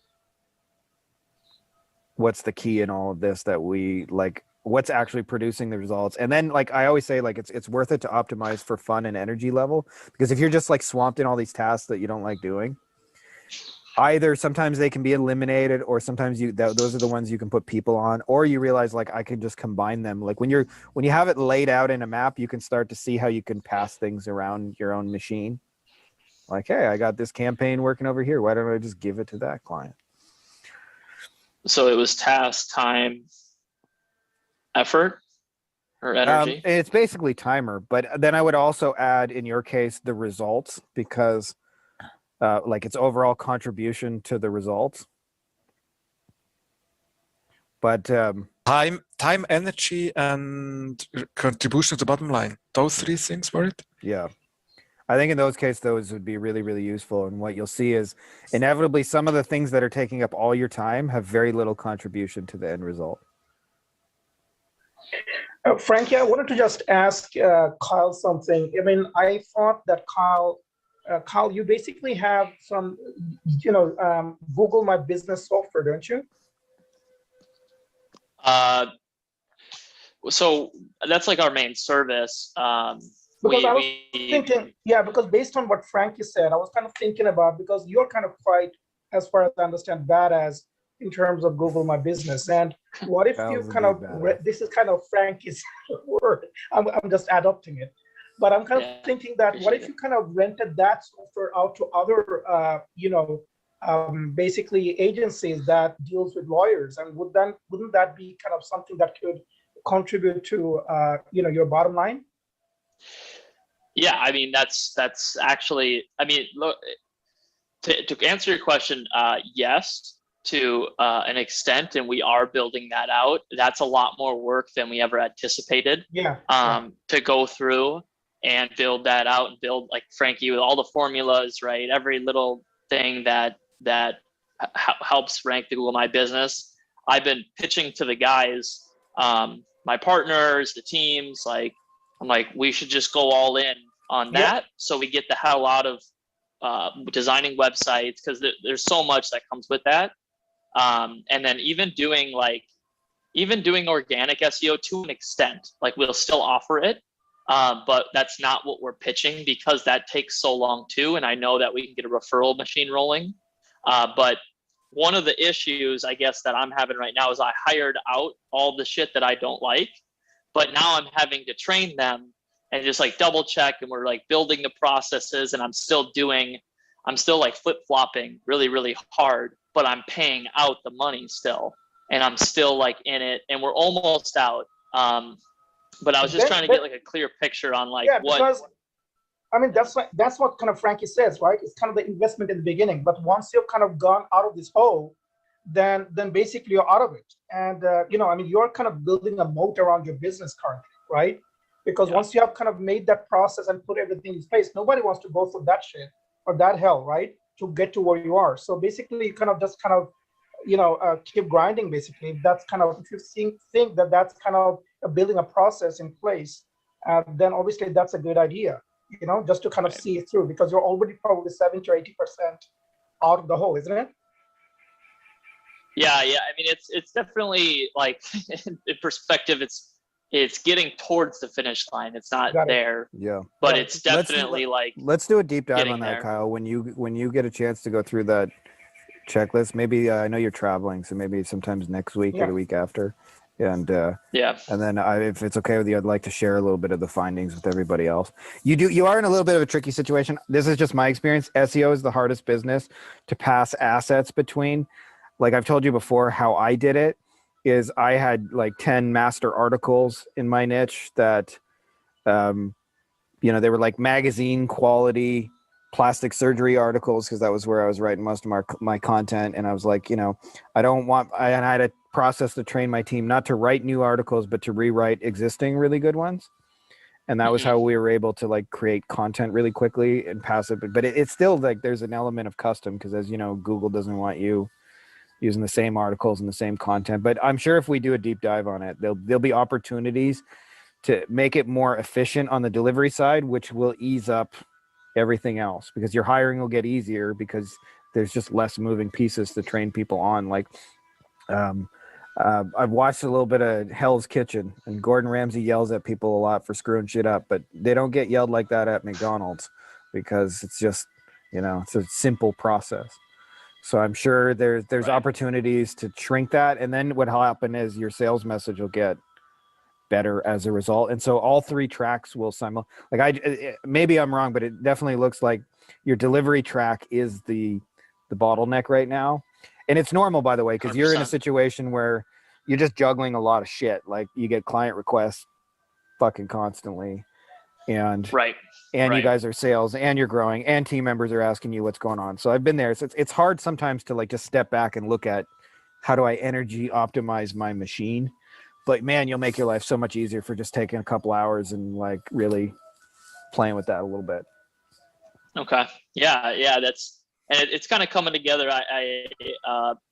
the key in all of this, that we like what's actually producing the results. And then like I always say, like it's worth it to optimize for fun and energy level, because if you're just like swamped in all these tasks that you don't like doing, either sometimes they can be eliminated, or sometimes those are the ones you can put people on, or you realize like I can just combine them. Like when you have it laid out in a map, you can start to see how you can pass things around your own machine. Like, hey, I got this campaign working over here, why don't I just give it to that client? So it was task, time, effort, or energy? It's basically timer, but then I would also add, in your case, the results, because like its overall contribution to the results. But time, energy, and contribution to the bottom line. Those three things were it? yeah, I think in those cases, those would be really, really useful. And what you'll see is inevitably some of the things that are taking up all your time have very little contribution to the end result. Frankie, I wanted to just ask Kyle something. I mean, I thought that Kyle, you basically have some, Google My Business software, don't you? So that's like our main service. Because I was thinking, because based on what Frankie said, I was kind of thinking about, because you're kind of quite, as far as I understand, badass in terms of Google My Business. And what if you kind of, this is kind of Frankie's word, I'm just adopting it. But I'm kind of thinking that what if you kind of rented that software out to other, basically agencies that deals with lawyers, and wouldn't that be kind of something that could contribute to, your bottom line? Yeah, I mean, that's actually, I mean, look, to answer your question, yes, to an extent, and we are building that out. That's a lot more work than we ever anticipated. To go through and build that out, and build, like Frankie, with all the formulas, right? Every little thing that helps rank the Google My Business. I've been pitching to the guys, my partners, the teams, like, I'm like, we should just go all in on that. So we get the hell out of designing websites, because there's so much that comes with that. And then even doing organic SEO to an extent, like we'll still offer it, but that's not what we're pitching, because that takes so long too. And I know that we can get a referral machine rolling. But one of the issues, I guess, that I'm having right now is I hired out all the shit that I don't like, but now I'm having to train them and just like double check, and we're like building the processes, and I'm still like flip-flopping really, really hard, but I'm paying out the money still, and I'm still like in it, and we're almost out. But I was just trying to get like a clear picture on like what. Because, I mean, that's what kind of Frankie says, right? It's kind of the investment in the beginning, but once you've kind of gone out of this hole, then basically you're out of it. And I mean, you're kind of building a moat around your business currently, right? Because once you have kind of made that process and put everything in place, nobody wants to go through that shit or that hell, right? To get to where you are. So basically, you kind of just kind of, keep grinding. Basically, that's kind of, if you think that that's kind of building a process in place, then obviously that's a good idea. Just to kind of see it through, because you're already probably 70 or 80% out of the hole, isn't it? Yeah. I mean, it's definitely like in perspective, it's getting towards the finish line. It's not there. Yeah. But it's definitely let's do a deep dive on that, there. Kyle. When you get a chance to go through that checklist, maybe I know you're traveling, so maybe sometimes next week or the week after. And and then if it's okay with you, I'd like to share a little bit of the findings with everybody else. You are in a little bit of a tricky situation. This is just my experience. SEO is the hardest business to pass assets between. Like I've told you before, how I did it is I had like 10 master articles in my niche that, they were like magazine quality plastic surgery articles, because that was where I was writing most of my content. And I was like, I had a process to train my team not to write new articles, but to rewrite existing really good ones. And that was how we were able to like create content really quickly and pass it. But it's still like there's an element of custom, because as you know, Google doesn't want you using the same articles and the same content. But I'm sure if we do a deep dive on it, there'll be opportunities to make it more efficient on the delivery side, which will ease up everything else, because your hiring will get easier because there's just less moving pieces to train people on. Like, I've watched a little bit of Hell's Kitchen, and Gordon Ramsay yells at people a lot for screwing shit up, but they don't get yelled like that at McDonald's because it's just, it's a simple process. So I'm sure there's Right. opportunities to shrink that, and then what'll happen is your sales message will get better as a result. And so all three tracks will maybe I'm wrong, but it definitely looks like your delivery track is the bottleneck right now. And it's normal, by the way, because you're in a 100%. situation where you're just juggling a lot of shit. Like, you get client requests fucking constantly, and Right. you Right. guys are sales, and you're growing, and team members are asking you what's going on. So I've been there. So it's hard sometimes to like just step back and look at how do I energy optimize my machine. But man, you'll make your life so much easier for just taking a couple hours and like really playing with that a little bit. Okay. Yeah. It's kind of coming together. I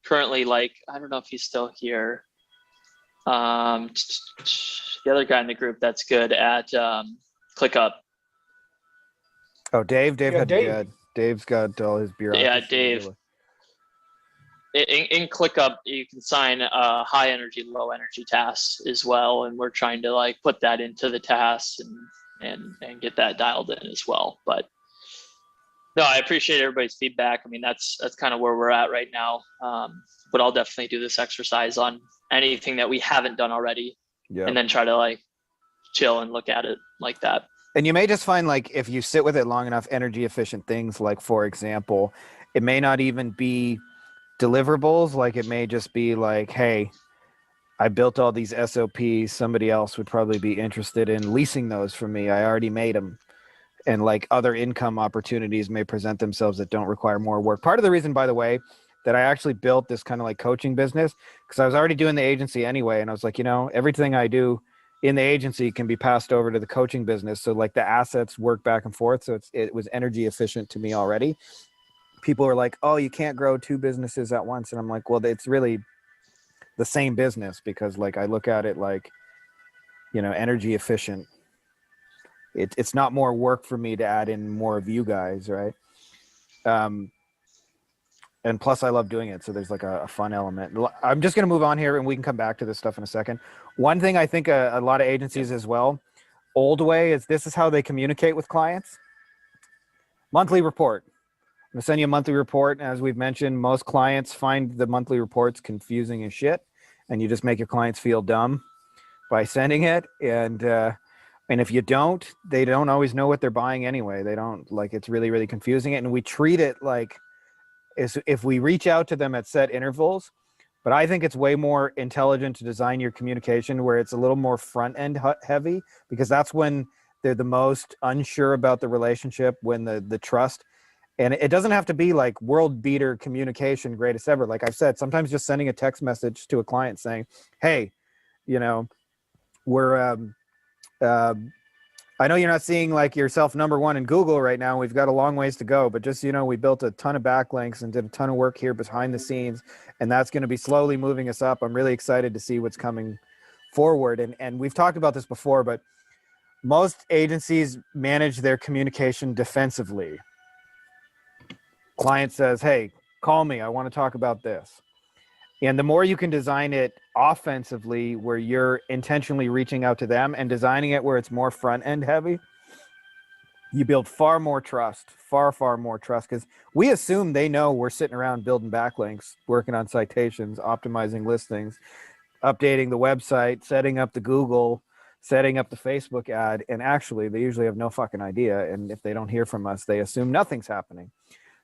currently, like, I don't know if he's still here. The other guy in the group that's good at ClickUp. Oh, Dave Yeah, had Dave. good. Dave's got all his bureaucracy. Yeah, Dave. In ClickUp, you can sign high energy, low energy tasks as well, and we're trying to like put that into the tasks and get that dialed in as well. But no, I appreciate everybody's feedback. I mean, that's kind of where we're at right now. But I'll definitely do this exercise on anything that we haven't done already, Yeah. and then try to like chill and look at it like that. And you may just find, like, if you sit with it long enough, energy efficient things, like, for example, it may not even be deliverables. Like, it may just be like, hey, I built all these SOPs. Somebody else would probably be interested in leasing those from me. I already made them. And like, other income opportunities may present themselves that don't require more work. Part of the reason, by the way, that I actually built this kind of like coaching business, because I was already doing the agency anyway. And I was like, everything I do in the agency can be passed over to the coaching business. So like the assets work back and forth. So it was energy efficient to me already. People are like, oh, you can't grow two businesses at once. And I'm like, well, it's really the same business, because like I look at it like, energy efficient. It's not more work for me to add in more of you guys, right? And plus I love doing it. So there's like a fun element. I'm just going to move on here, and we can come back to this stuff in a second. One thing I think a lot of agencies as well, old way, is this is how they communicate with clients. Monthly report. I'm going to send you a monthly report. As we've mentioned, most clients find the monthly reports confusing as shit, and you just make your clients feel dumb by sending it. And if you don't, they don't always know what they're buying anyway. They don't, like, it's really, really confusing. And we treat it like, if we reach out to them at set intervals, but I think it's way more intelligent to design your communication where it's a little more front end heavy, because that's when they're the most unsure about the relationship, when the trust. And it doesn't have to be like world beater communication, greatest ever. Like I've said, sometimes just sending a text message to a client saying, hey, we're, I know you're not seeing like yourself number one in Google right now. We've got a long ways to go, but just, we built a ton of backlinks and did a ton of work here behind the scenes, and that's going to be slowly moving us up. I'm really excited to see what's coming forward. And we've talked about this before, but most agencies manage their communication defensively. Client says, hey, call me. I want to talk about this. And the more you can design it offensively, where you're intentionally reaching out to them, and designing it where it's more front end heavy, you build far more trust, far more trust. Because we assume they know we're sitting around building backlinks, working on citations, optimizing listings, updating the website, setting up the Google, setting up the Facebook ad. And actually, they usually have no fucking idea. And if they don't hear from us, they assume nothing's happening.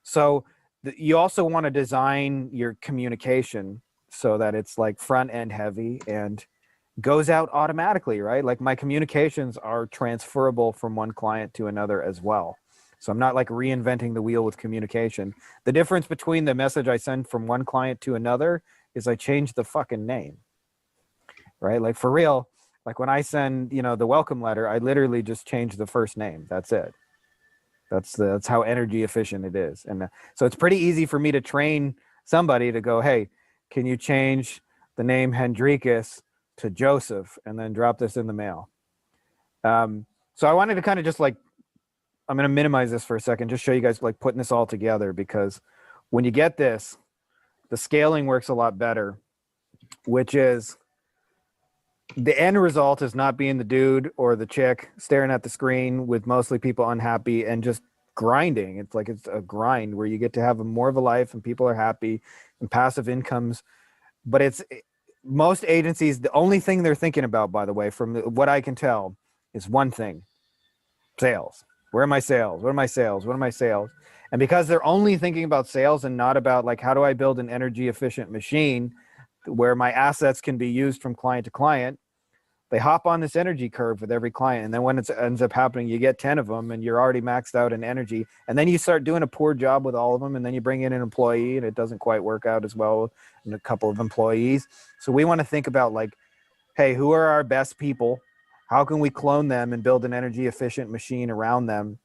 So you also want to design your communication so that it's like front end heavy and goes out automatically, right? Like my communications are transferable from one client to another as well. So I'm not like reinventing the wheel with communication. The difference between the message I send from one client to another is I change the fucking name, right? Like for real, like when I send, the welcome letter, I literally just change the first name. That's it. That's how energy efficient it is. And so it's pretty easy for me to train somebody to go, hey, can you change the name Hendrikus to Joseph and then drop this in the mail? So I wanted to kind of just like I'm gonna minimize this for a second, just show you guys like putting this all together, because when you get this, the scaling works a lot better, which is the end result is not being the dude or the chick staring at the screen with mostly people unhappy and just grinding. It's like it's a grind where you get to have more of a life and people are happy and passive incomes. But it's most agencies, the only thing they're thinking about, by the way, from what I can tell, is one thing: sales. Where are my sales? What are my sales? What are my sales? And because they're only thinking about sales and not about like, how do I build an energy efficient machine where my assets can be used from client to client, they hop on this energy curve with every client. And then when it ends up happening, you get 10 of them and you're already maxed out in energy. And then you start doing a poor job with all of them. And then you bring in an employee and it doesn't quite work out as well in a couple of employees. So we want to think about like, hey, who are our best people? How can we clone them and build an energy efficient machine around them?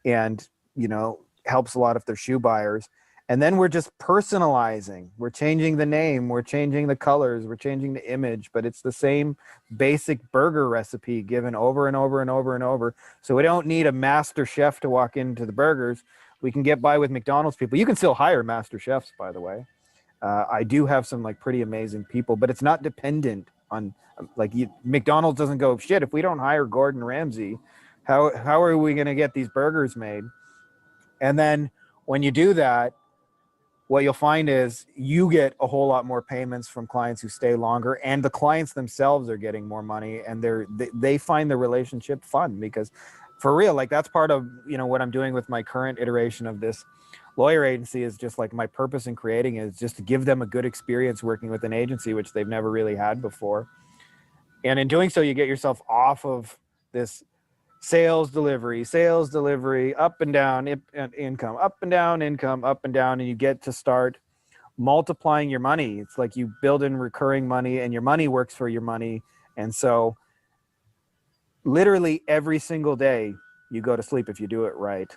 And, you know, helps a lot if they're shoe buyers. And then we're just personalizing. We're changing the name, we're changing the colors, we're changing the image, but it's the same basic burger recipe given over and over and over and over. So we don't need a master chef to walk into the burgers. We can get by with McDonald's people. You can still hire master chefs, by the way. I do have some like pretty amazing people, but it's not dependent on like McDonald's doesn't go, shit, if we don't hire Gordon Ramsay, how are we going to get these burgers made? And then when you do that, what you'll find is you get a whole lot more payments from clients who stay longer, and the clients themselves are getting more money, and they find the relationship fun, because for real, like that's part of, you know, what I'm doing with my current iteration of this lawyer agency is just like my purpose in creating it is just to give them a good experience working with an agency, which they've never really had before. And in doing so, you get yourself off of this sales delivery, up and down income, up and down income, up and down, and you get to start multiplying your money. It's like you build in recurring money and your money works for your money. And so literally every single day you go to sleep, if you do it right,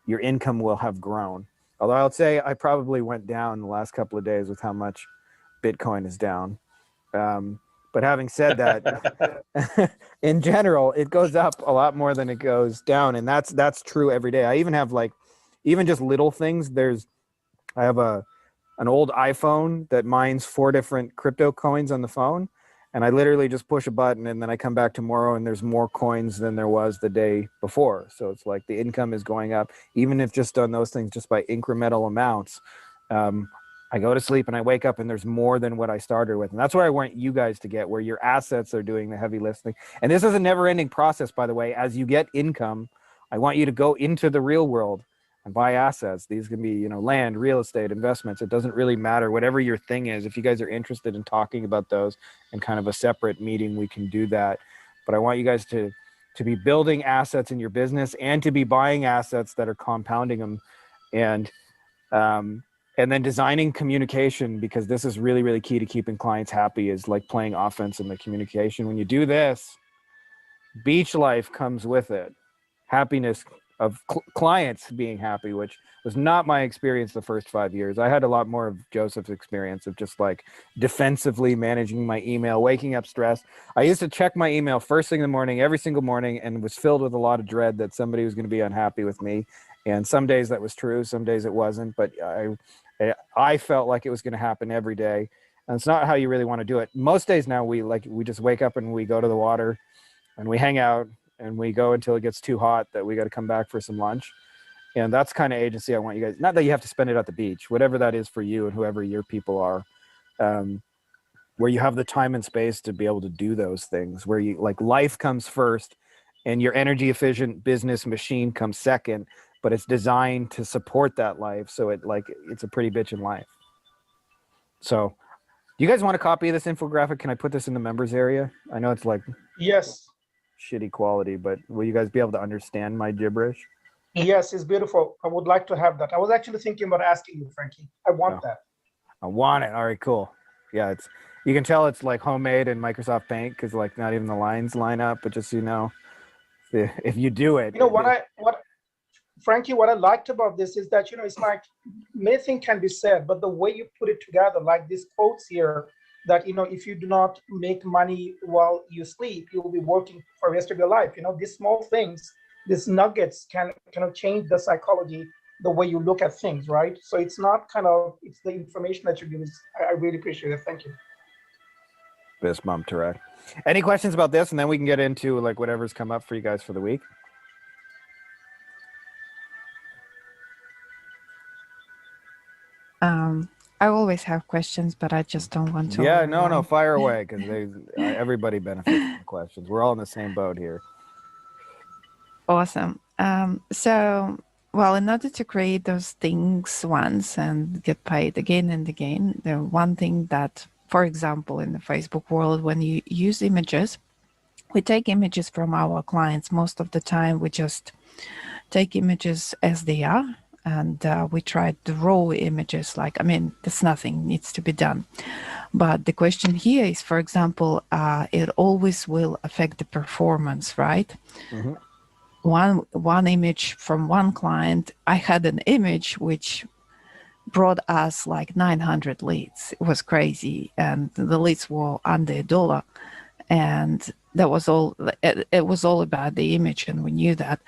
your income will have grown. Although I'll say I probably went down the last couple of days with how much Bitcoin is down. But having said that, in general, it goes up a lot more than it goes down. And that's true every day. I even have like, even just little things. I have an old iPhone that mines 4 different crypto coins on the phone. And I literally just push a button and then I come back tomorrow and there's more coins than there was the day before. So it's like the income is going up, even if just on those things, just by incremental amounts. I go to sleep and I wake up and there's more than what I started with. And that's where I want you guys to get, where your assets are doing the heavy lifting. And this is a never ending process, by the way. As you get income, I want you to go into the real world and buy assets. These can be, you know, land, real estate, investments. It doesn't really matter, whatever your thing is. If you guys are interested in talking about those in kind of a separate meeting, we can do that. But I want you guys to be building assets in your business and to be buying assets that are compounding them. And then designing communication, because this is really, really key to keeping clients happy, is like playing offense in the communication. When you do this, beach life comes with it. Happiness of clients being happy, which was not my experience the first 5 years. I had a lot more of Joseph's experience of just like defensively managing my email, waking up stressed. I used to check my email first thing in the morning, every single morning, and was filled with a lot of dread that somebody was going to be unhappy with me. And some days that was true, some days it wasn't, but I felt like it was going to happen every day. And it's not how you really want to do it. Most days now we just wake up and we go to the water and we hang out and we go until it gets too hot that we got to come back for some lunch. And that's kind of agency I want you guys, not that you have to spend it at the beach, whatever that is for you and whoever your people are, where you have the time and space to be able to do those things, where you like life comes first and your energy efficient business machine comes second, but it's designed to support that life. So it's a pretty bitchin' life. So do you guys want a copy of this infographic? Can I put this in the members area? I know it's like Yes. shitty quality, but will you guys be able to understand my gibberish? Yes, it's beautiful. I would like to have that. I was actually thinking about asking you, Frankie. I want that. I want it. All right, cool. Yeah, you can tell it's like homemade in Microsoft Paint because like not even the lines line up, but just so you know, if you do it. You know, Frankie, what I liked about this is that, you know, it's like many things can be said, but the way you put it together, like these quotes here, that, you know, if you do not make money while you sleep, you will be working for the rest of your life. You know, these small things these nuggets can kind of change the psychology, the way you look at things, right? So it's not kind of, it's the information that you give is, I really appreciate it. Thank you. Fist bump, Tarek. Any questions about this? And then we can get into like whatever's come up for you guys for the week. I always have questions, but I just don't want to. Yeah, no, fire away, because everybody benefits from the questions. We're all in the same boat here. Awesome. So, well, in order to create those things once and get paid again and again, the one thing that, for example, in the Facebook world, when you use images, we take images from our clients. Most of the time, we just take images as they are. And we tried the raw images, like, I mean, there's nothing needs to be done. But the question here is, for example, it always will affect the performance, right? Mm-hmm. One image from one client, I had an image which brought us like 900 leads. It was crazy. And the leads were under $1. And that was all, it was all about the image, and we knew that.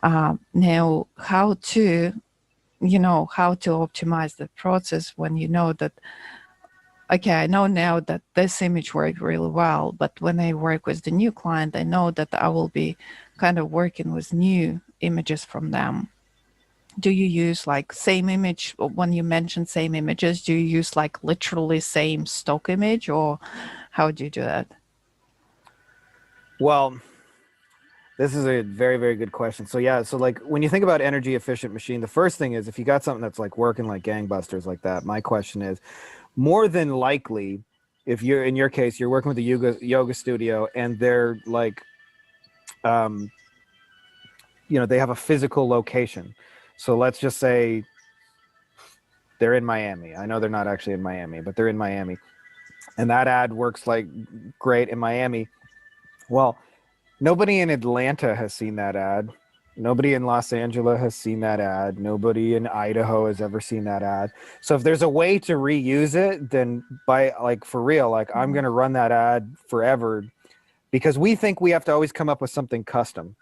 Now, how to optimize the process when you know that, okay, I know now that this image worked really well, but when I work with the new client, I know that I will be kind of working with new images from them. Do you use like same image when you mention same images? Do you use like literally same stock image, or how do you do that? Well, this is a very, very good question. So yeah, so like when you think about energy efficient machine, the first thing is if you got something that's like working like gangbusters like that, my question is, more than likely, if you're, in your case, you're working with a yoga studio and they're like, they have a physical location. So let's just say they're in Miami. I know they're not actually in Miami, but they're in Miami. And that ad works like great in Miami. Well, nobody in Atlanta has seen that ad. Nobody in Los Angeles has seen that ad. Nobody in Idaho has ever seen that ad. So if there's a way to reuse it, then for real, I'm going to run that ad forever, because we think we have to always come up with something custom.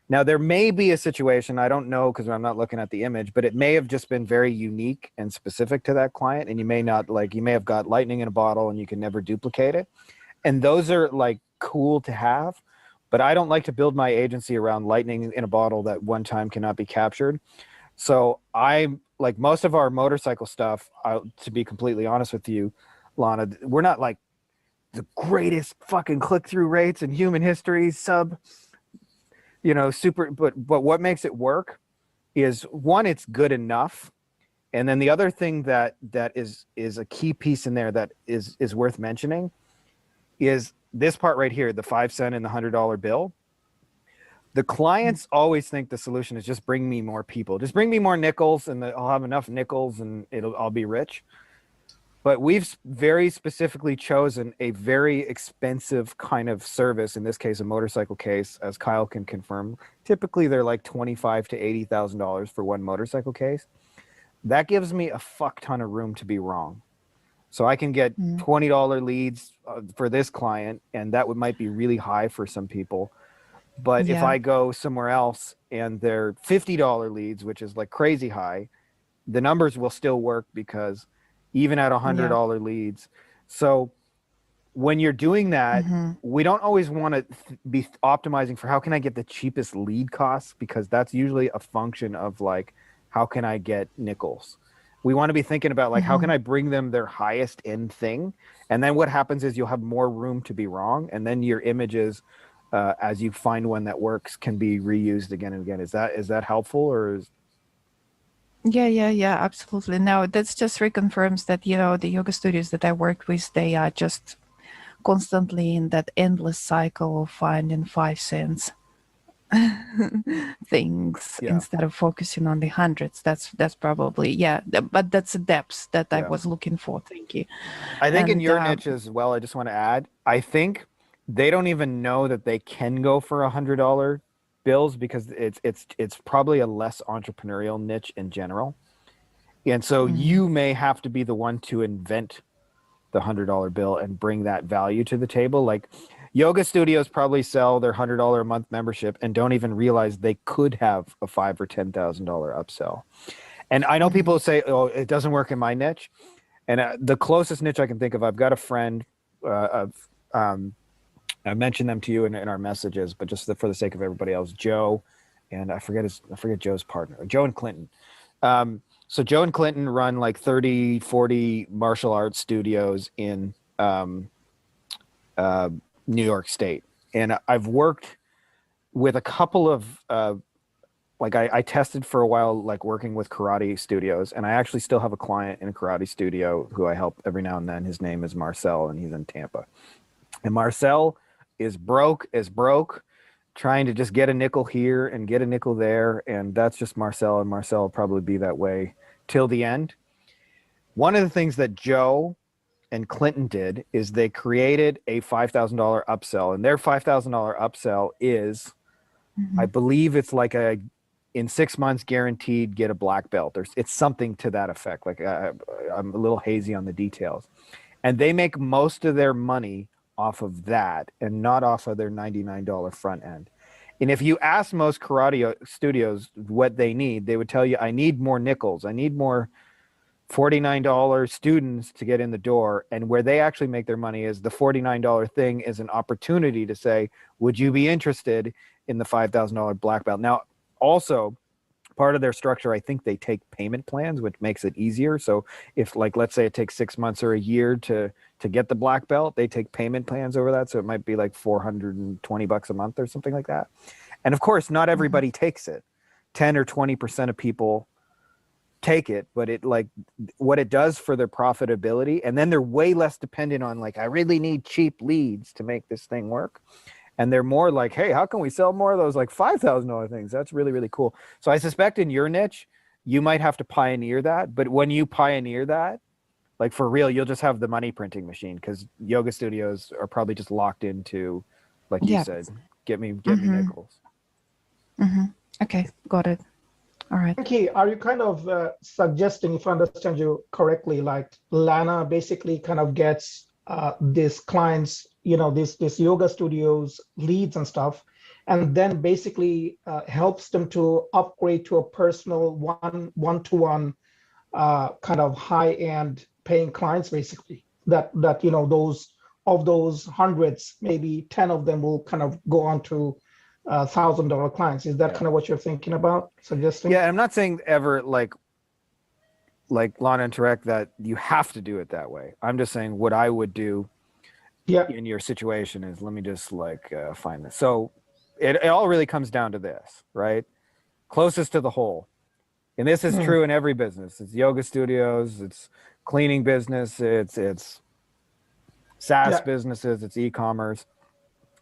Now, there may be a situation, I don't know because I'm not looking at the image, but it may have just been very unique and specific to that client. And you may have got lightning in a bottle and you can never duplicate it. And those are like cool to have. But I don't like to build my agency around lightning in a bottle that one time cannot be captured. So I, like most of our motorcycle stuff, to be completely honest with you, Lana, we're not like the greatest fucking click-through rates in human history, super, but what makes it work is, one, it's good enough. And then the other thing that is a key piece in there that is worth mentioning is this part right here, the 5 cent and the $100 bill. The clients always think the solution is just bring me more people, just bring me more nickels, and I'll have enough nickels and I'll be rich. But we've very specifically chosen a very expensive kind of service, in this case, a motorcycle case, as Kyle can confirm. Typically, they're like $25,000 to $80,000 for one motorcycle case. That gives me a fuck ton of room to be wrong. So I can get $20 leads for this client, and that might be really high for some people. But if I go somewhere else and they're $50 leads, which is like crazy high, the numbers will still work, because even at $100 leads. So when you're doing that, we don't always want to be optimizing for how can I get the cheapest lead costs, because that's usually a function of like, how can I get nickels? We want to be thinking about like, how can I bring them their highest end thing? And then what happens is you'll have more room to be wrong. And then your images, as you find one that works, can be reused again and again. Is that helpful, or is... Yeah, absolutely. No, that's just reconfirms that, the yoga studios that I work with, they are just constantly in that endless cycle of finding 5 cents things instead of focusing on the hundreds. That's probably, but that's the depth that I was looking for. Thank you. I think in your niche as well, I just want to add, I think they don't even know that they can go for $100 bills, because it's probably a less entrepreneurial niche in general. And so you may have to be the one to invent the $100 bill and bring that value to the table. Like, Yoga studios probably sell their $100 a month membership and don't even realize they could have a $5,000 or $10,000 upsell. And I know people say, "Oh, it doesn't work in my niche." And the closest niche I can think of, I've got a friend. I mentioned them to you in our messages, but just for the sake of everybody else, Joe, and I forget Joe's partner, Joe and Clinton. So Joe and Clinton run like 30, 40 martial arts studios in New York State. And I've worked with a couple of, I tested for a while, like working with karate studios. And I actually still have a client in a karate studio who I help every now and then. His name is Marcel, and he's in Tampa. And Marcel is broke, trying to just get a nickel here and get a nickel there. And that's just Marcel, and Marcel will probably be that way till the end. One of the things that Joe and Clinton did is they created a $5,000 upsell, and their $5,000 upsell is, I believe it's like in 6 months guaranteed get a black belt, or it's something to that effect. Like I'm a little hazy on the details. And they make most of their money off of that and not off of their $99 front end. And if you ask most karate studios what they need, they would tell you, I need more nickels. I need more $49 students to get in the door. And where they actually make their money is the $49 thing is an opportunity to say, would you be interested in the $5,000 black belt? Now, also part of their structure, I think they take payment plans, which makes it easier. So if, like, let's say it takes 6 months or a year to get the black belt, they take payment plans over that. So it might be like $420 a month or something like that. And of course, not everybody takes it. 10 or 20% of people take it, but it, like, what it does for their profitability, and then they're way less dependent on, like, I really need cheap leads to make this thing work. And they're more like, hey, how can we sell more of those like $5,000 things? That's really, really cool. So I suspect in your niche, you might have to pioneer that. But when you pioneer that, like, for real, you'll just have the money printing machine, because yoga studios are probably just locked into, like you said, get me nickels. Okay, got it. All right. Frankie, are you kind of suggesting, if I understand you correctly, like Lana basically kind of gets these clients, this yoga studios leads and stuff, and then basically helps them to upgrade to a personal one-to-one kind of high-end paying clients, basically, that those hundreds, maybe 10 of them will kind of go on to $1,000 clients. Is that kind of what you're thinking about, suggesting? Yeah, I'm not saying ever like Lana and Tarek that you have to do it that way. I'm just saying what I would do in your situation is, let me just find this. So it all really comes down to this, right? Closest to the whole. And this is true in every business. It's yoga studios, it's cleaning business, it's SaaS businesses, it's e-commerce.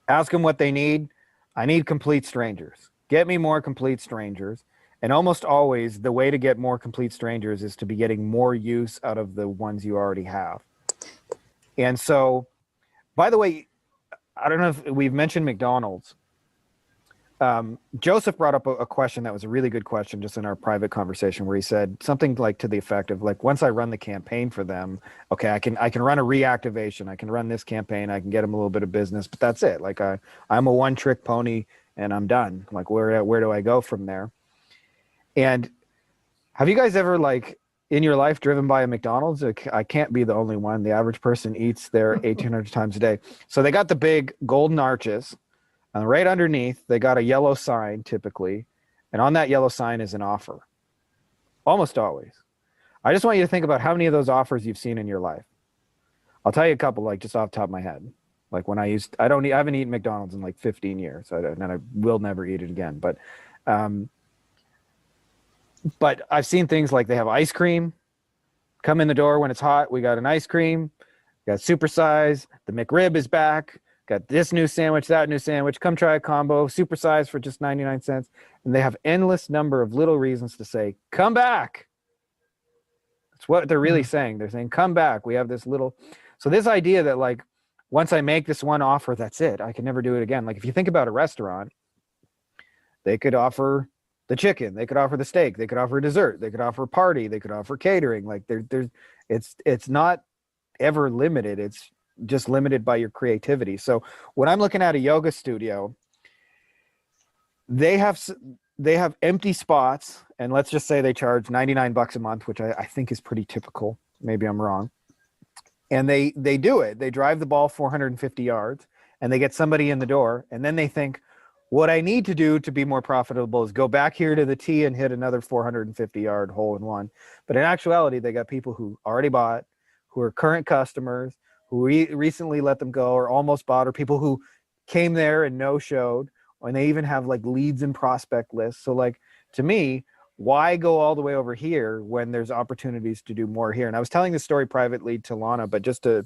Ask them what they need. I need complete strangers. Get me more complete strangers. And almost always the way to get more complete strangers is to be getting more use out of the ones you already have. And so, by the way, I don't know if we've mentioned McDonald's. Joseph brought up a question that was a really good question just in our private conversation, where he said something like to the effect of, like, once I run the campaign for them, okay, I can run a reactivation, I can run this campaign, I can get them a little bit of business, but that's it. Like I'm a one-trick pony and I'm done. Like, where do I go from there? And have you guys ever, like, in your life driven by a McDonald's? I can't be the only one. The average person eats there 1,800 times a day. So they got the big golden arches. And right underneath, they got a yellow sign typically. And on that yellow sign is an offer. Almost always. I just want you to think about how many of those offers you've seen in your life. I'll tell you a couple, like, just off the top of my head. Like, when I haven't eaten McDonald's in like 15 years. And I will never eat it again. But I've seen things like they have ice cream. Come in the door when it's hot. We got an ice cream. Got supersize. The McRib is back. Got this new sandwich, that new sandwich. Come try a combo. Supersize for just 99 cents. And they have endless number of little reasons to say, come back. That's what they're really saying. They're saying, come back. We have this little. So this idea that, like, once I make this one offer, that's it. I can never do it again. Like, if you think about a restaurant, they could offer the chicken, they could offer the steak, they could offer dessert, they could offer a party, they could offer catering. Like, it's not ever limited. It's just limited by your creativity. So when I'm looking at a yoga studio, they have empty spots, and let's just say they charge $99 a month, which I think is pretty typical. Maybe I'm wrong. And they do it. They drive the ball 450 yards and they get somebody in the door, and then they think, what I need to do to be more profitable is go back here to the tee and hit another 450-yard hole in one. But in actuality, they got people who already bought, who are current customers, who recently let them go or almost bought, or people who came there and no-showed, and they even have like leads and prospect lists. So like, to me, why go all the way over here when there's opportunities to do more here? And I was telling this story privately to Lana, but just to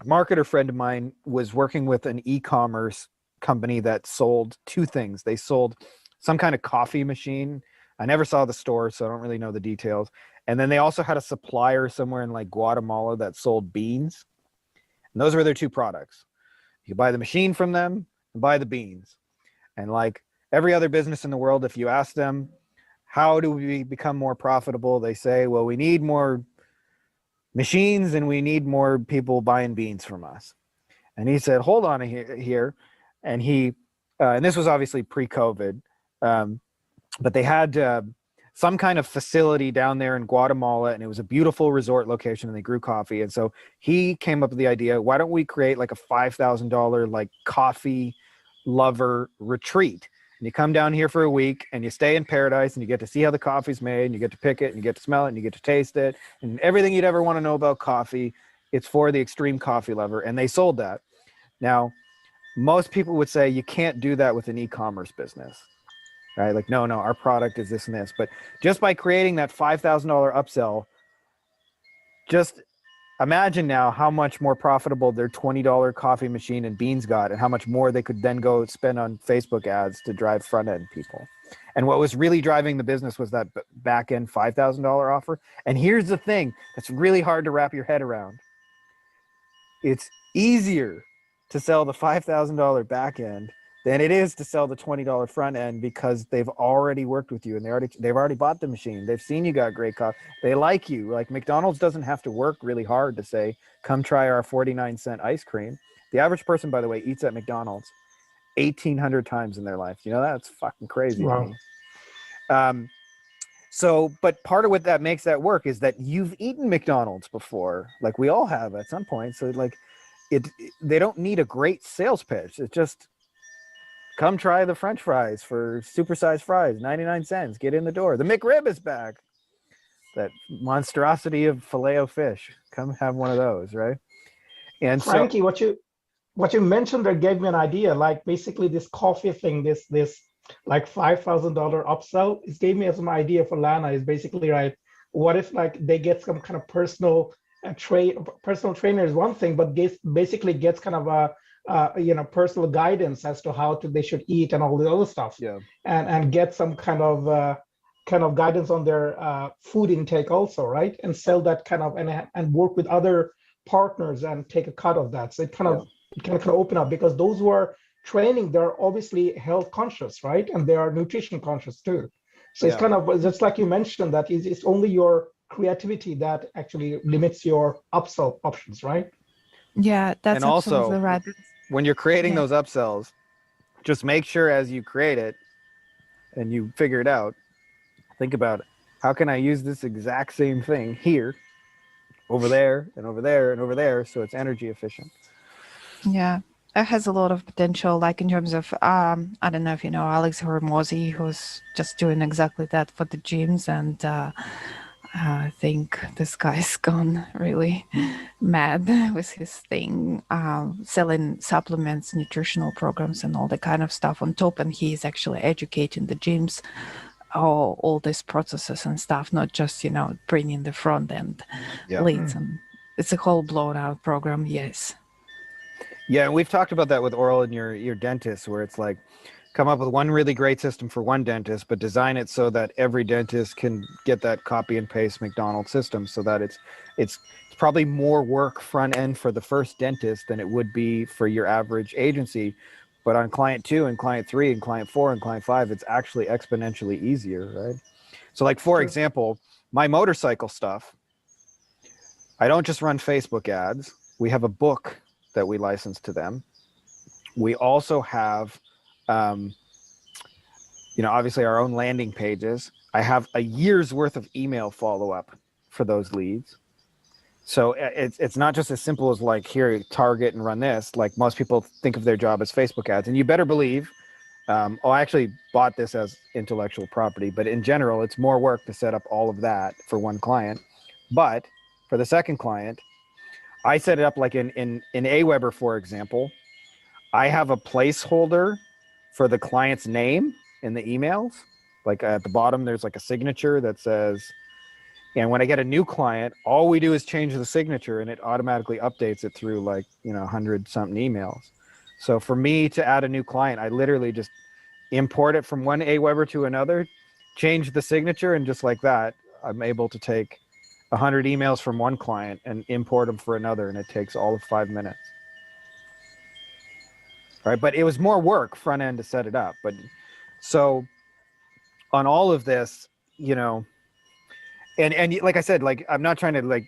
marketer friend of mine was working with an e-commerce company that sold two things. They sold some kind of coffee machine. I never saw the store, so I don't really know the details. And then they also had a supplier somewhere in like Guatemala that sold beans. And those were their two products. You buy the machine from them and buy the beans. And like every other business in the world, if you ask them, how do we become more profitable? They say, well, we need more machines and we need more people buying beans from us. And he said, hold on here. And he, and this was obviously pre-COVID, but they had some kind of facility down there in Guatemala, and it was a beautiful resort location, and they grew coffee. And so he came up with the idea, why don't we create like a $5,000 like coffee lover retreat? And you come down here for a week and you stay in paradise, and you get to see how the coffee's made, and you get to pick it, and you get to smell it, and you get to taste it, and everything you'd ever want to know about coffee. It's for the extreme coffee lover. And they sold that. Now, most people would say you can't do that with an e-commerce business, right? Like, no, our product is this and this. But just by creating that $5,000 upsell, just imagine now how much more profitable their $20 coffee machine and beans got, and how much more they could then go spend on Facebook ads to drive front end people. And what was really driving the business was that back end $5,000 offer. And here's the thing that's really hard to wrap your head around. It's easier to sell the $5,000 back end than it is to sell the $20 front end, because they've already worked with you and they've already bought the machine. They've seen you got great coffee. They like you. Like McDonald's doesn't have to work really hard to say, come try our 49-cent ice cream. The average person, by the way, eats at McDonald's 1,800 times in their life. You know, that's fucking crazy. Wow. To me. So, but part of what that makes that work is that you've eaten McDonald's before, like we all have at some point. So like they don't need a great sales pitch. It's just, come try the French fries for supersized fries, 99 cents. Get in the door. The McRib is back. That monstrosity of Filet-O-Fish. Come have one of those, right? And Frankie, what you mentioned there gave me an idea. Like basically this coffee thing, this like $5,000 upsell, it gave me some idea for Lana. Is basically, right, what if like they get some kind of personal trainer is one thing, but basically gets kind of a personal guidance as to how they should eat and all the other stuff. Yeah. And get some kind of guidance on their food intake also, right? And sell that kind of and work with other partners and take a cut of that. So it kind of open up, because those who are training, they're obviously health conscious, right? And they are nutrition conscious too. So it's kind of just like you mentioned, that it's only your creativity that actually limits your upsell options, right? Yeah, that's And also, absolutely right. when you're creating Yeah. those upsells, just make sure as you create it and you figure it out, think about, how can I use this exact same thing here, over there, and over there, and over there, so it's energy efficient. Yeah, it has a lot of potential, like in terms of, I don't know if you know Alex Hormozy, who's just doing exactly that for the gyms. And I think this guy's gone really mad with his thing, selling supplements, nutritional programs, and all the kind of stuff on top. And he's actually educating the gyms, all these processes and stuff, not just, bringing the front end leads. And it's a whole blown out program. Yes. Yeah, and we've talked about that with Oral and your dentist, where it's like, come up with one really great system for one dentist, but design it so that every dentist can get that copy and paste McDonald's system, so that it's probably more work front end for the first dentist than it would be for your average agency. But on client 2 and client 3 and client 4 and client 5, it's actually exponentially easier, right? So like, for example, my motorcycle stuff, I don't just run Facebook ads. We have a book that we license to them. We also have, obviously our own landing pages. I have a year's worth of email follow-up for those leads. So it's not just as simple as like, here, target and run this. Like most people think of their job as Facebook ads. And you better believe, I actually bought this as intellectual property, but in general, it's more work to set up all of that for one client. But for the second client, I set it up like in Aweber, for example. I have a placeholder for the client's name in the emails. Like at the bottom, there's like a signature that says, and when I get a new client, all we do is change the signature and it automatically updates it through like, 100 something emails. So for me to add a new client, I literally just import it from one Aweber to another, change the signature, and just like that, I'm able to take 100 emails from one client and import them for another, and it takes all of 5 minutes. All right, but it was more work front end to set it up. But so on all of this, and like I said, like I'm not trying to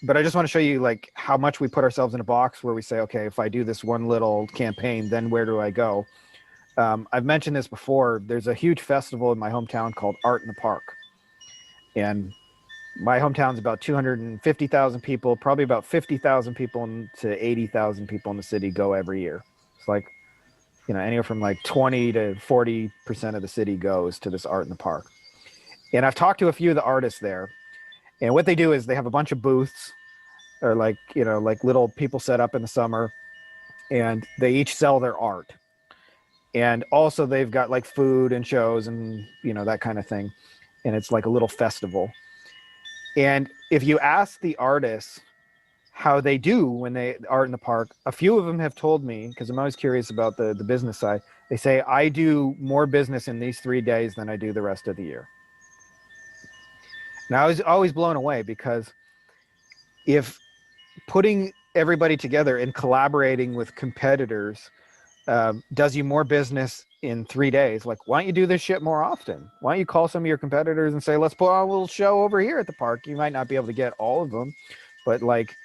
but I just want to show you like how much we put ourselves in a box where we say, okay, if I do this one little campaign, then where do I go? I've mentioned this before. There's a huge festival in my hometown called Art in the Park. And my hometown's about 250,000 people, probably about 50,000 people to 80,000 people in the city go every year. It's like, anywhere from like 20 to 40% of the city goes to this Art in the Park. And I've talked to a few of the artists there. And what they do is they have a bunch of booths or like little people set up in the summer, and they each sell their art. And also they've got like food and shows and, that kind of thing. And it's like a little festival. And if you ask the artists how they do when they Art in the Park, a few of them have told me, because I'm always curious about the business side, they say, I do more business in these 3 days than I do the rest of the year. And I was always blown away, because if putting everybody together and collaborating with competitors does you more business in 3 days, like, why don't you do this shit more often? Why don't you call some of your competitors and say, let's put on a little show over here at the park? You might not be able to get all of them, but like,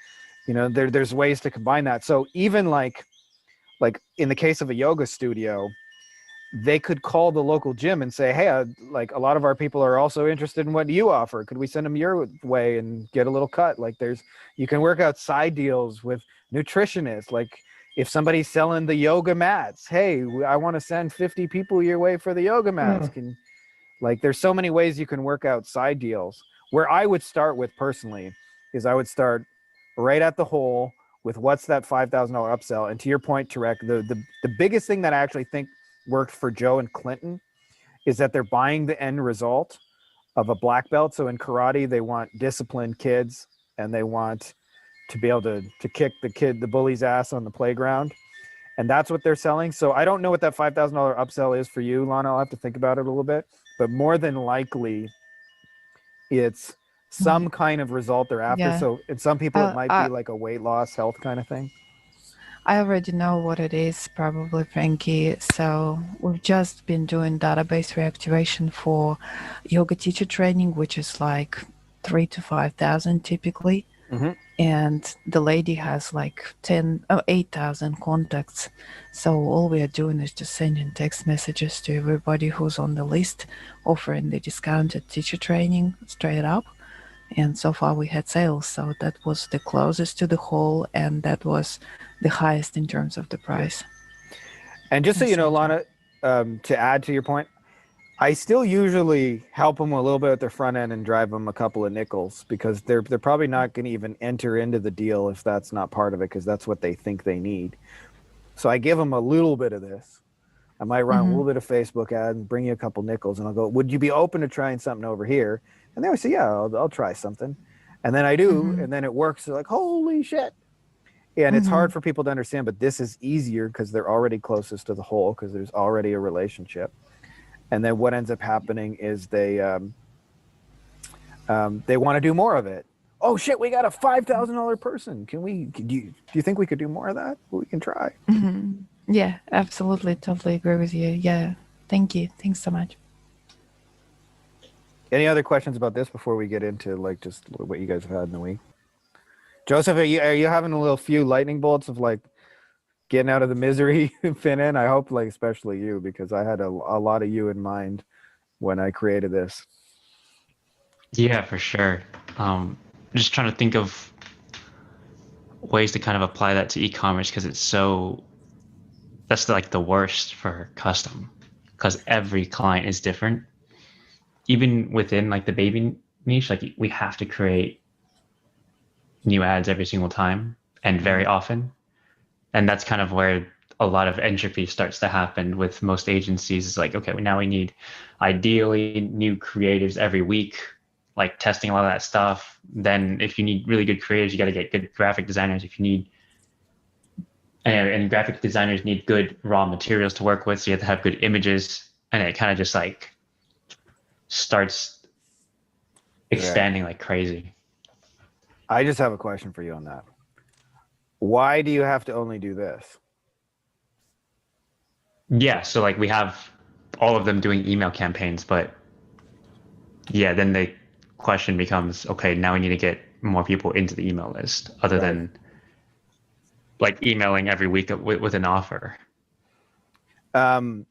there's ways to combine that. So even like in the case of a yoga studio, they could call the local gym and say, hey, like a lot of our people are also interested in what you offer. Could we send them your way and get a little cut? Like you can work out side deals with nutritionists. Like if somebody's selling the yoga mats, hey, I want to send 50 people your way for the yoga mats. There's so many ways you can work out side deals. Where I would start with personally is I would start right at the hole with what's that $5,000 upsell. And to your point, Tarek, the biggest thing that I actually think worked for Joe and Clinton is that they're buying the end result of a black belt. So in karate, they want disciplined kids, and they want to be able to kick the bully's ass on the playground. And that's what they're selling. So I don't know what that $5,000 upsell is for you, Lana. I'll have to think about it a little bit, but more than likely it's some kind of result they're after. Yeah. So in some people, it might be like a weight loss health kind of thing. I already know what it is, probably, Frankie. So we've just been doing database reactivation for yoga teacher training, which is like 3,000 to 5,000 typically. Mm-hmm. And the lady has like 8,000 contacts. So all we are doing is just sending text messages to everybody who's on the list, offering the discounted teacher training straight up. And so far we had sales. So that was the closest to the whole, and that was the highest in terms of the price. And just so you know, Lana, to add to your point, I still usually help them a little bit at their front end and drive them a couple of nickels, because they're probably not going to even enter into the deal if that's not part of it, because that's what they think they need. So I give them a little bit of this. I might run a little bit of Facebook ad and bring you a couple nickels, and I'll go, would you be open to trying something over here? And they always say, yeah, I'll try something. And then I do, and then it works. They're like, holy shit. And it's hard for people to understand, but this is easier because they're already closest to the whole, because there's already a relationship. And then what ends up happening is they want to do more of it. Oh shit, we got a $5,000 person. Do you think we could do more of that? Well, we can try. Yeah, absolutely. Totally agree with you. Yeah. Thank you. Thanks so much. Any other questions about this before we get into like just what you guys have had in the week? Joseph, are you having a little few lightning bolts of like getting out of the misery fit in? I hope like especially you, because I had a lot of you in mind when I created this. Yeah, for sure. Just trying to think of ways to kind of apply that to e-commerce because that's like the worst for custom because every client is different. Even within like the baby niche, like we have to create new ads every single time and very often. And that's kind of where a lot of entropy starts to happen with most agencies. It's like, okay, now we need ideally new creatives every week, like testing a lot of that stuff. Then if you need really good creatives, you got to get good graphic designers. If you need, and graphic designers need good raw materials to work with. So you have to have good images, and it kind of just like starts expanding like crazy. I just have a question for you on that. Why do you have to only do this? Yeah, so like we have all of them doing email campaigns, but yeah, then the question becomes, okay, now we need to get more people into the email list other than like emailing every week with an offer. It's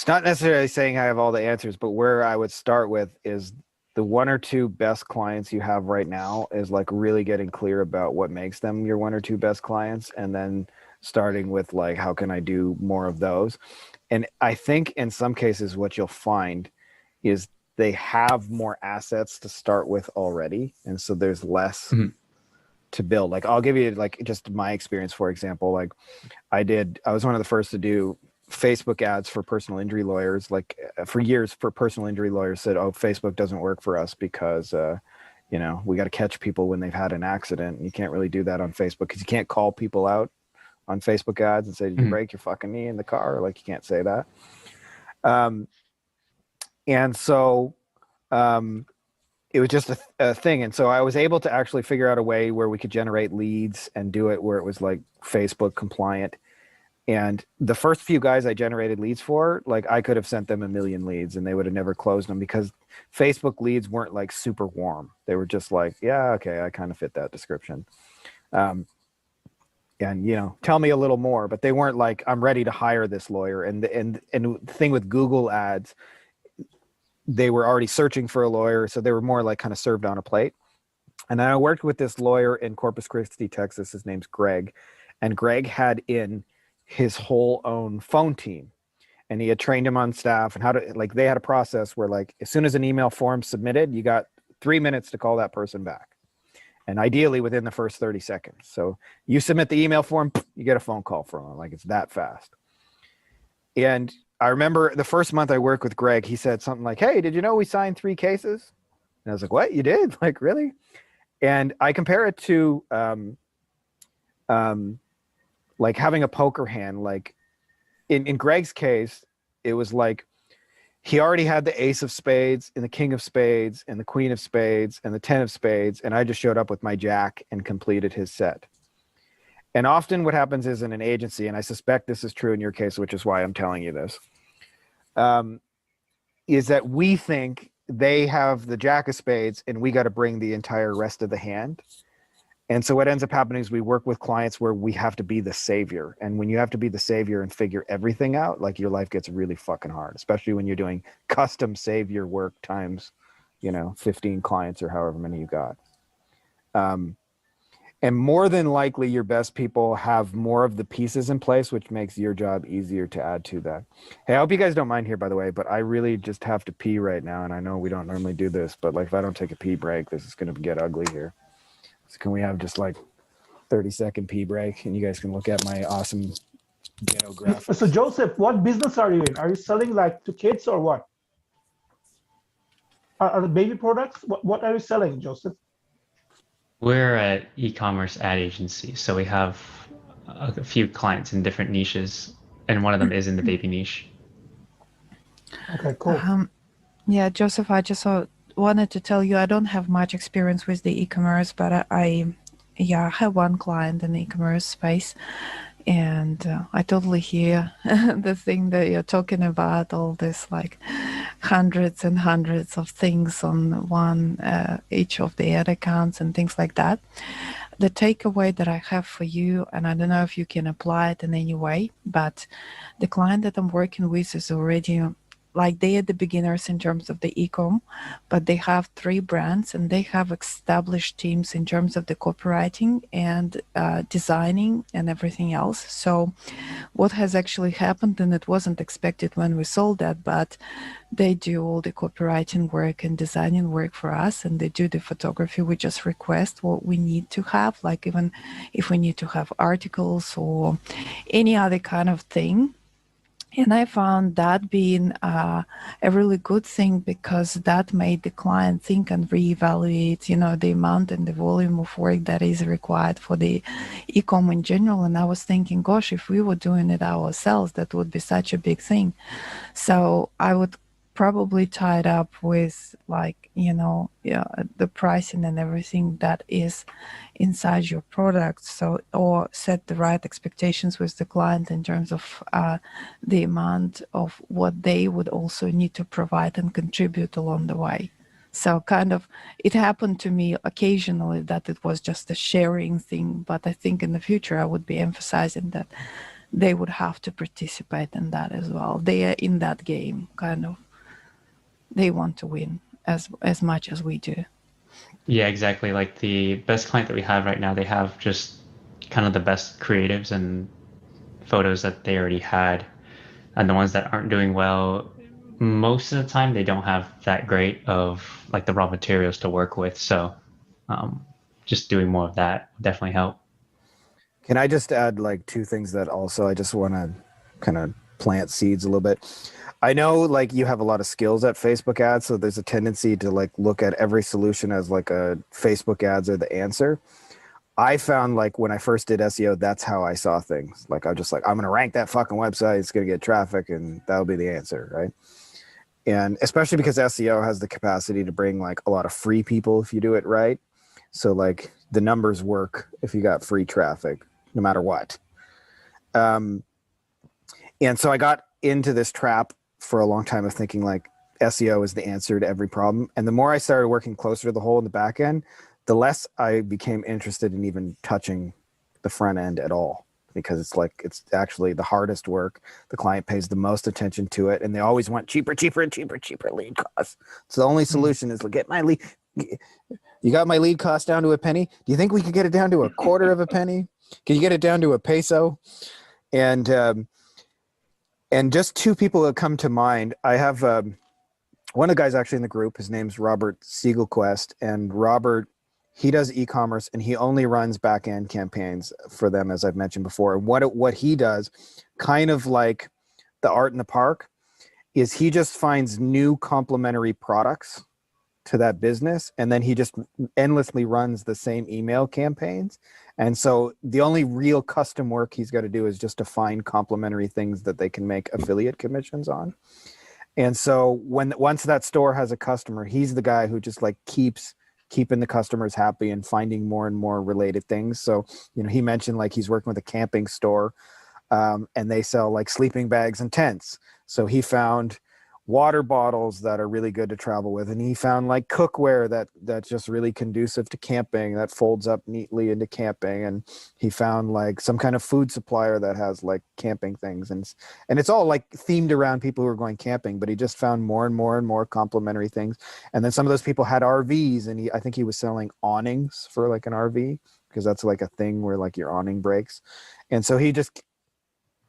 not necessarily saying I have all the answers, but where I would start with is the 1 or 2 best clients you have right now is like really getting clear about what makes them your 1 or 2 best clients, and then starting with like, how can I do more of those? And I think in some cases what you'll find is they have more assets to start with already, and so there's less to build. Like I'll give you like just my experience, for example. Like I was one of the first to do Facebook ads for personal injury lawyers. Like for years, for personal injury lawyers said, oh, Facebook doesn't work for us because you know, we got to catch people when they've had an accident. You can't really do that on Facebook because you can't call people out on Facebook ads and say, did you break your fucking knee in the car? Like you can't say that. And so it was just a thing. And so I was able to actually figure out a way where we could generate leads and do it where it was like Facebook compliant. And the first few guys I generated leads for, like I could have sent them 1 million leads and they would have never closed them because Facebook leads weren't like super warm. They were just like, yeah, okay, I kind of fit that description. And, you know, tell me a little more, but they weren't like, I'm ready to hire this lawyer. And the thing with Google ads, they were already searching for a lawyer. So they were more like kind of served on a plate. And then I worked with this lawyer in Corpus Christi, Texas. His name's Greg. And Greg had in his whole own phone team. And he had trained him on staff and how to, like, they had a process where like, as soon as an email form submitted, you got 3 minutes to call that person back. And ideally within the first 30 seconds. So you submit the email form, you get a phone call from him. Like it's that fast. And I remember the first month I worked with Greg, he said something like, hey, did you know we signed 3 cases? And I was like, what, you did? Like, really? And I compare it to like having a poker hand. Like in Greg's case, it was like he already had the ace of spades and the king of spades and the queen of spades and the 10 of spades. And I just showed up with my jack and completed his set. And often what happens is in an agency, and I suspect this is true in your case, which is why I'm telling you this, is that we think they have the jack of spades and we got to bring the entire rest of the hand. And so what ends up happening is we work with clients where we have to be the savior. And when you have to be the savior and figure everything out, like your life gets really fucking hard, especially when you're doing custom savior work times, you know, 15 clients or however many you got. And more than likely your best people have more of the pieces in place, which makes your job easier to add to that. Hey, I hope you guys don't mind here, by the way, but I really just have to pee right now. And I know we don't normally do this, but like if I don't take a pee break, this is going to get ugly here. So can we have just like 30-second pee break and you guys can look at my awesome ghetto graphics. So Joseph, what business are you in? Are you selling like to kids or what? Are the baby products? What are you selling, Joseph? We're an e-commerce ad agency, so we have a few clients in different niches, and one of them is in the baby niche. Okay, cool. Yeah, Joseph, I just wanted to tell you I don't have much experience with the e-commerce, but I have one client in the e-commerce space, and I totally hear the thing that you're talking about, all this like hundreds and hundreds of things on one each of the ad accounts and things like that. The takeaway that I have for you, and I don't know if you can apply it in any way, but the client that I'm working with is already like they are the beginners in terms of the e-com, but they have 3 brands and they have established teams in terms of the copywriting and designing and everything else. So what has actually happened, and it wasn't expected when we sold that, but they do all the copywriting work and designing work for us, and they do the photography. We just request what we need to have, like even if we need to have articles or any other kind of thing. And I found that being a really good thing, because that made the client think and reevaluate, the amount and the volume of work that is required for the e-com in general. And I was thinking, gosh, if we were doing it ourselves, that would be such a big thing. So I would probably tie it up with the pricing and everything that is inside your product. So, or set the right expectations with the client in terms of the amount of what they would also need to provide and contribute along the way. So kind of, it happened to me occasionally that it was just a sharing thing, but I think in the future I would be emphasizing that they would have to participate in that as well. They are in that game, kind of. They want to win as much as we do. Yeah, exactly. Like the best client that we have right now, they have just kind of the best creatives and photos that they already had. And the ones that aren't doing well, most of the time they don't have that great of like the raw materials to work with. So just doing more of that would definitely help. Can I just add like 2 things that also I just want to kind of plant seeds a little bit. I know like you have a lot of skills at Facebook ads, so there's a tendency to like look at every solution as like a Facebook ads are the answer. I found like when I first did SEO, that's how I saw things. Like I was just like, I'm going to rank that fucking website. It's going to get traffic and that'll be the answer. Right. And especially because SEO has the capacity to bring like a lot of free people if you do it right. So like the numbers work if you got free traffic, no matter what. And so I got into this trap for a long time of thinking like SEO is the answer to every problem. And the more I started working closer to the hole in the back end, the less I became interested in even touching the front end at all, because it's like, it's actually the hardest work. The client pays the most attention to it, and they always want cheaper lead costs. So the only solution is to get my lead. You got my lead cost down to a penny? Do you think we could get it down to a quarter of a penny? Can you get it down to a peso? And just 2 people that come to mind. I have one of the guys actually in the group. His name's Robert Siegelquest, and Robert, he does e-commerce and he only runs back-end campaigns for them, as I've mentioned before. And what he does, kind of like the art in the park, is he just finds new complementary products to that business, and then he just endlessly runs the same email campaigns. And so the only real custom work he's got to do is just to find complementary things that they can make affiliate commissions on. And so once that store has a customer, he's the guy who just like keeps keeping the customers happy and finding more and more related things. So, he mentioned like he's working with a camping store, and they sell like sleeping bags and tents. So he found water bottles that are really good to travel with, and he found like cookware that's just really conducive to camping, that folds up neatly into camping. And he found like some kind of food supplier that has like camping things, and it's all like themed around people who are going camping, but he just found more and more and more complementary things. And then some of those people had RVs, and I think he was selling awnings for like an RV, because that's like a thing where like your awning breaks. And so he just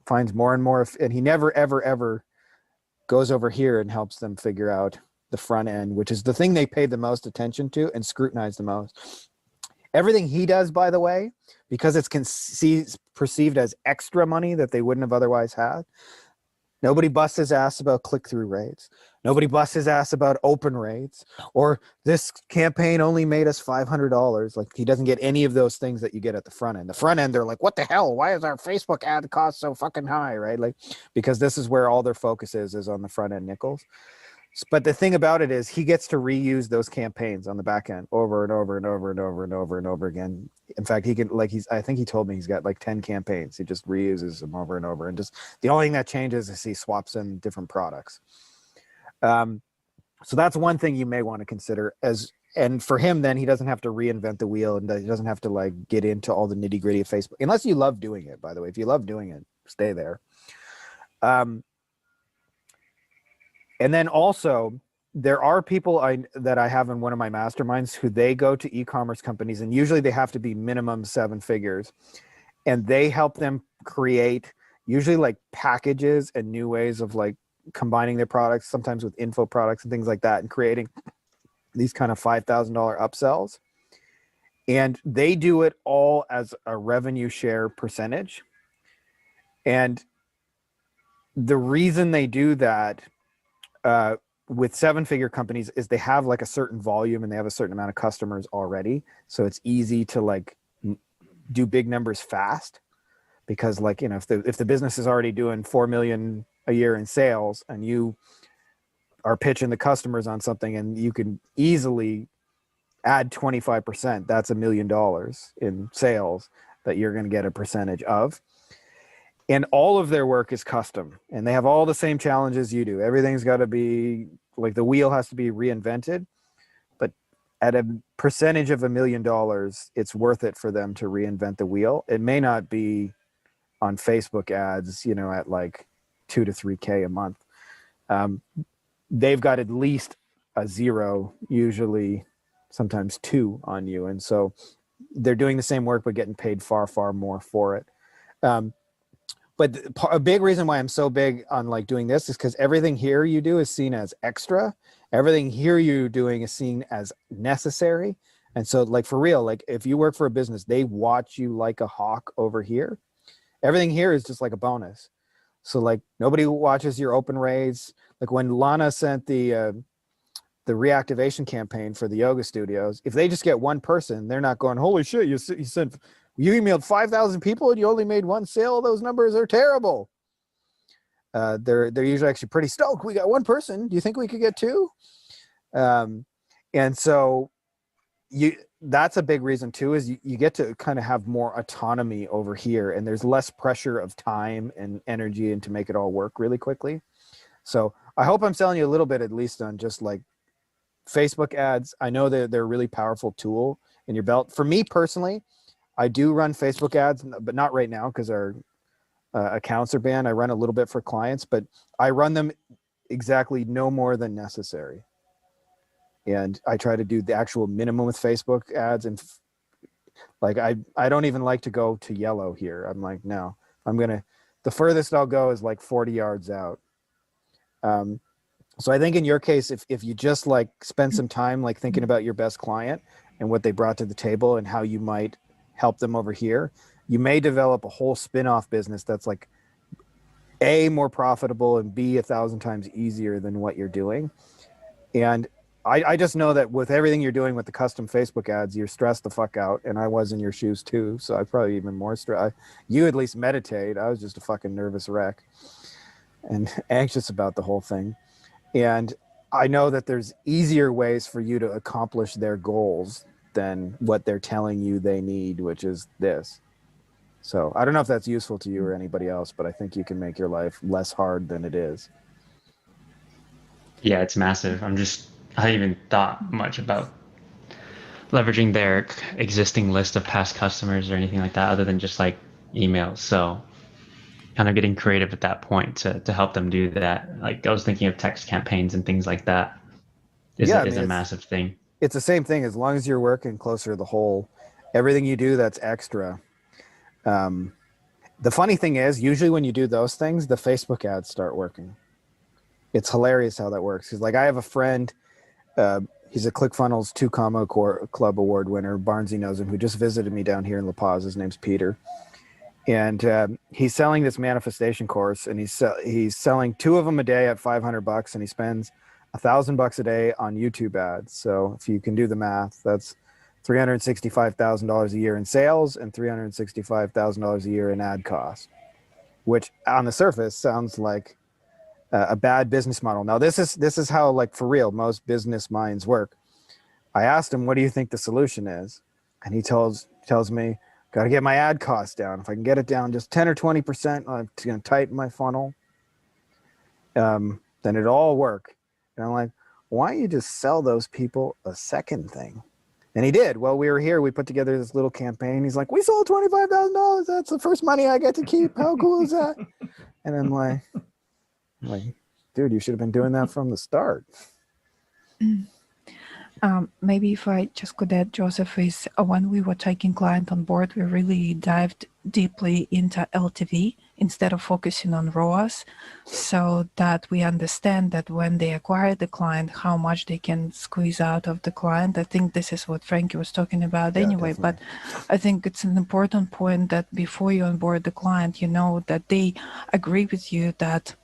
finds more and more, and he never ever goes over here and helps them figure out the front end, which is the thing they pay the most attention to and scrutinize the most. Everything he does, by the way, because it's perceived as extra money that they wouldn't have otherwise had, nobody busts his ass about click-through rates. Nobody busts his ass about open rates, or this campaign only made us $500. Like, he doesn't get any of those things that you get at the front end. The front end, they're like, what the hell? Why is our Facebook ad cost so fucking high, right? Like, because this is where all their focus is on the front end nickels. But the thing about it is he gets to reuse those campaigns on the back end over and over and over and over and over and over again. In fact, he can, like, I think he told me he's got like 10 campaigns. He just reuses them over and over. And just the only thing that changes is he swaps in different products. So that's one thing you may want to consider and for him, then he doesn't have to reinvent the wheel and he doesn't have to like get into all the nitty gritty of Facebook, unless you love doing it, by the way. If you love doing it, stay there. And then also there are people that I have in one of my masterminds who they go to e-commerce companies, and usually they have to be minimum 7 figures, and they help them create usually like packages and new ways of like combining their products, sometimes with info products and things like that, and creating these kind of $5,000 upsells. And they do it all as a revenue share percentage. And the reason they do that with 7-figure companies is they have like a certain volume and they have a certain amount of customers already. So it's easy to like do big numbers fast, because like, you know, if the business is already doing 4 million a year in sales and you are pitching the customers on something and you can easily add 25%, that's $1 million in sales that you're going to get a percentage of. And all of their work is custom, and they have all the same challenges you do. Everything's got to be like, the wheel has to be reinvented, but at a percentage of $1 million, it's worth it for them to reinvent the wheel. It may not be on Facebook ads, you know, at like 2 to 3K a month. They've got at least a 0, usually sometimes 2 on you. And so they're doing the same work, but getting paid far, far more for it. But a big reason why I'm so big on like doing this is because everything here you do is seen as extra. Everything here you're doing is seen as necessary. And so like for real, like if you work for a business, they watch you like a hawk over here. Everything here is just like a bonus. So like nobody watches your open rates. Like when Lana sent the reactivation campaign for the yoga studios, if they just get one person, they're not going, holy shit, you emailed 5,000 people and you only made 1 sale. Those numbers are terrible. They're usually actually pretty stoked. We got 1 person. Do you think we could get 2? And so that's a big reason too, is you get to kind of have more autonomy over here, and there's less pressure of time and energy and to make it all work really quickly. So I hope I'm selling you a little bit, at least on just like Facebook ads. I know they're a really powerful tool in your belt. For me personally, I do run Facebook ads, but not right now because our accounts are banned. I run a little bit for clients, but I run them exactly no more than necessary. And I try to do the actual minimum with Facebook ads. And like, I don't even like to go to yellow here. I'm like, no, the furthest I'll go is like 40 yards out. So I think in your case, if you just like spend some time, like thinking about your best client and what they brought to the table and how you might help them over here, you may develop a whole spin-off business that's like A, more profitable, and B, 1,000 times easier than what you're doing. And I just know that with everything you're doing with the custom Facebook ads, you're stressed the fuck out. And I was in your shoes too. So I probably even more stressed. You at least meditate. I was just a fucking nervous wreck and anxious about the whole thing. And I know that there's easier ways for you to accomplish their goals than what they're telling you they need, which is this. So I don't know if that's useful to you or anybody else, but I think you can make your life less hard than it is. Yeah, it's massive. I haven't even thought much about leveraging their existing list of past customers or anything like that, other than just like emails. So kind of getting creative at that point to help them do that. Like I was thinking of text campaigns and things like that is a massive thing. It's the same thing. As long as you're working closer to the whole, everything you do that's extra. The funny thing is, usually when you do those things, the Facebook ads start working. It's hilarious how that works. Because like I have a friend, he's a ClickFunnels 2 Comma Club Award winner. Barnesy knows him, who just visited me down here in La Paz. His name's Peter. And he's selling this manifestation course, and he's selling 2 of them a day at $500, and he spends $1,000 a day on YouTube ads. So if you can do the math, that's $365,000 a year in sales and $365,000 a year in ad costs, which on the surface sounds like a bad business model. Now this is how, like, for real, most business minds work. I asked him, what do you think the solution is? And he tells me, got to get my ad costs down. If I can get it down just 10 or 20%, I'm going to tighten my funnel. Then it'll all work. And I'm like, why don't you just sell those people a second thing? And he did. While we were here, we put together this little campaign. He's like, we sold $25,000. That's the first money I get to keep. How cool is that? And I'm like, dude, you should have been doing that from the start. Maybe if I just could add, Joseph, is when we were taking client on board, we really dived deeply into LTV instead of focusing on ROAS, so that we understand that when they acquire the client, how much they can squeeze out of the client. I think this is what Frankie was talking about anyway, definitely. but I think it's an important point that before you onboard the client, you know that they agree with you that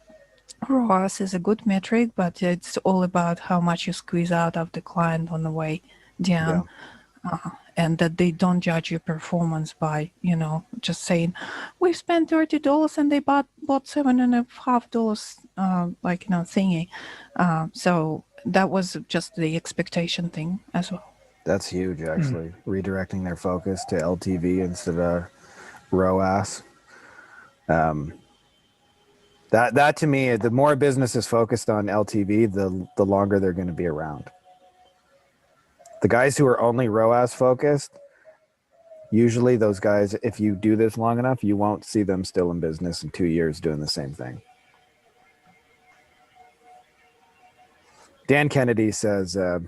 ROAS is a good metric, but it's all about how much you squeeze out of the client on the way down. And that they don't judge your performance by, just saying, we spent $30 and they bought $7.50, thingy. So that was just the expectation thing as well. That's huge, actually. Redirecting their focus to LTV instead of ROAS. That to me, the more a business is focused on LTV, the longer they're going to be around. The guys who are only ROAS focused, usually those guys, if you do this long enough, you won't see them still in business in 2 years doing the same thing. Dan Kennedy says, the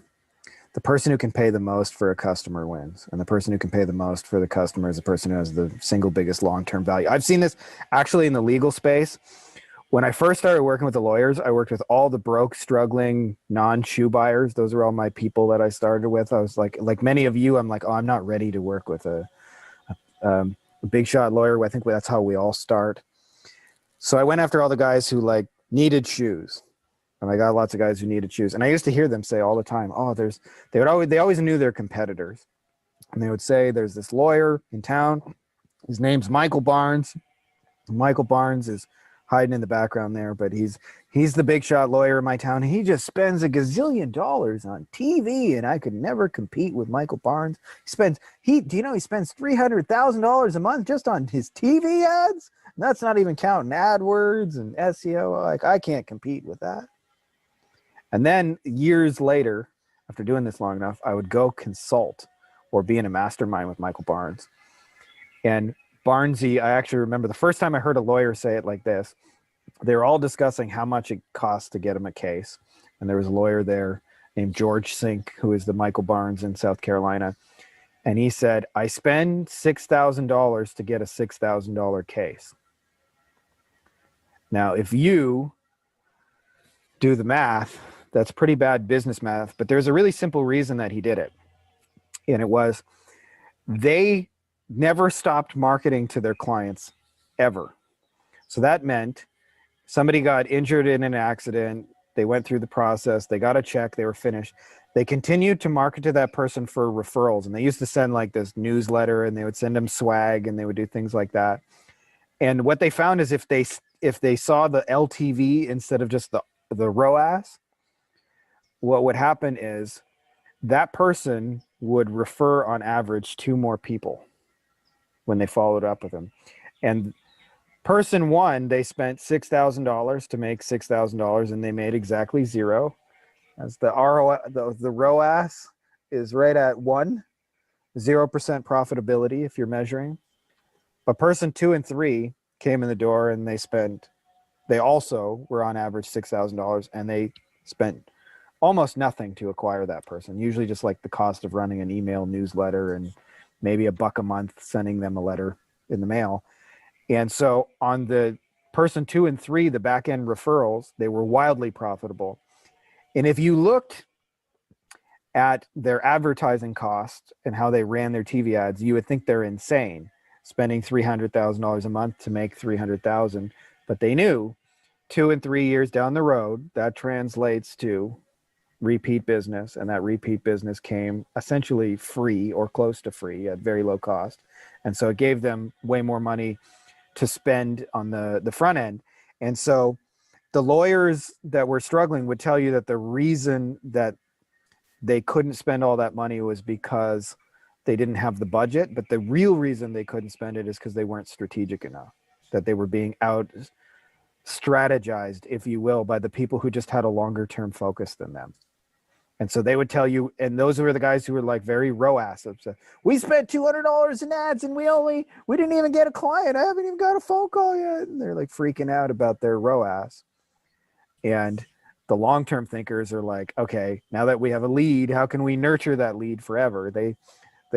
person who can pay the most for a customer wins. And the person who can pay the most for the customer is the person who has the single biggest long-term value. I've seen this actually in the legal space. When I first started working with the lawyers, I worked with all the broke, struggling, non-shoe buyers. Those are all my people that I started with. I was like many of you, I'm like, oh, I'm not ready to work with a big shot lawyer. I think that's how we all start. So I went after all the guys who needed shoes. And I got lots of guys who needed shoes. And I used to hear them say all the time, oh, they always knew their competitors. And they would say, there's this lawyer in town. His name's Michael Barnes. Michael Barnes is hiding in the background there, but he's the big shot lawyer in my town. He just spends $1 gazillion on TV, and I could never compete with Michael Barnes. He spends $300,000 a month just on his TV ads. And that's not even counting AdWords and SEO. I can't compete with that. And then years later, after doing this long enough, I would go consult or be in a mastermind with Michael Barnes. And Barnesy, I actually remember the first time I heard a lawyer say it like this. They were all discussing how much it costs to get him a case. And there was a lawyer there named George Sink, who is the Michael Barnes in South Carolina. And he said, I spend $6,000 to get a $6,000 case. Now, if you do the math, that's pretty bad business math, but there's a really simple reason that he did it. And it was, they never stopped marketing to their clients ever. So that meant somebody got injured in an accident, they went through the process, they got a check, they were finished. They continued to market to that person for referrals. And they used to send this newsletter, and they would send them swag, and they would do things like that. And what they found is if they saw the LTV instead of just the ROAS, what would happen is that person would refer on average 2 more people when they followed up with them. And person 1, they spent $6,000 to make $6,000, and they made exactly 0. As the ROAS is right at 1, 0% profitability if you're measuring. But person 2 and 3 came in the door, and they also were on average $6,000, and they spent almost nothing to acquire that person. Usually just the cost of running an email newsletter and maybe $1 a month sending them a letter in the mail. And so on the person 2 and 3, the back end referrals, they were wildly profitable. And if you looked at their advertising costs and how they ran their TV ads, you would think they're insane, spending $300,000 a month to make $300,000. But they knew 2 and 3 years down the road, that translates to repeat business, and that repeat business came essentially free or close to free at very low cost. And so it gave them way more money to spend on the front end. And so the lawyers that were struggling would tell you that the reason that they couldn't spend all that money was because they didn't have the budget, but the real reason they couldn't spend it is because they weren't strategic enough, that they were being out strategized, if you will, by the people who just had a longer term focus than them. And so they would tell you, and those were the guys who were like very ROAS upset. We spent $200 in ads and we didn't even get a client. I haven't even got a phone call yet. And they're like freaking out about their ROAS. And the long-term thinkers are like, okay, now that we have a lead, how can we nurture that lead forever? They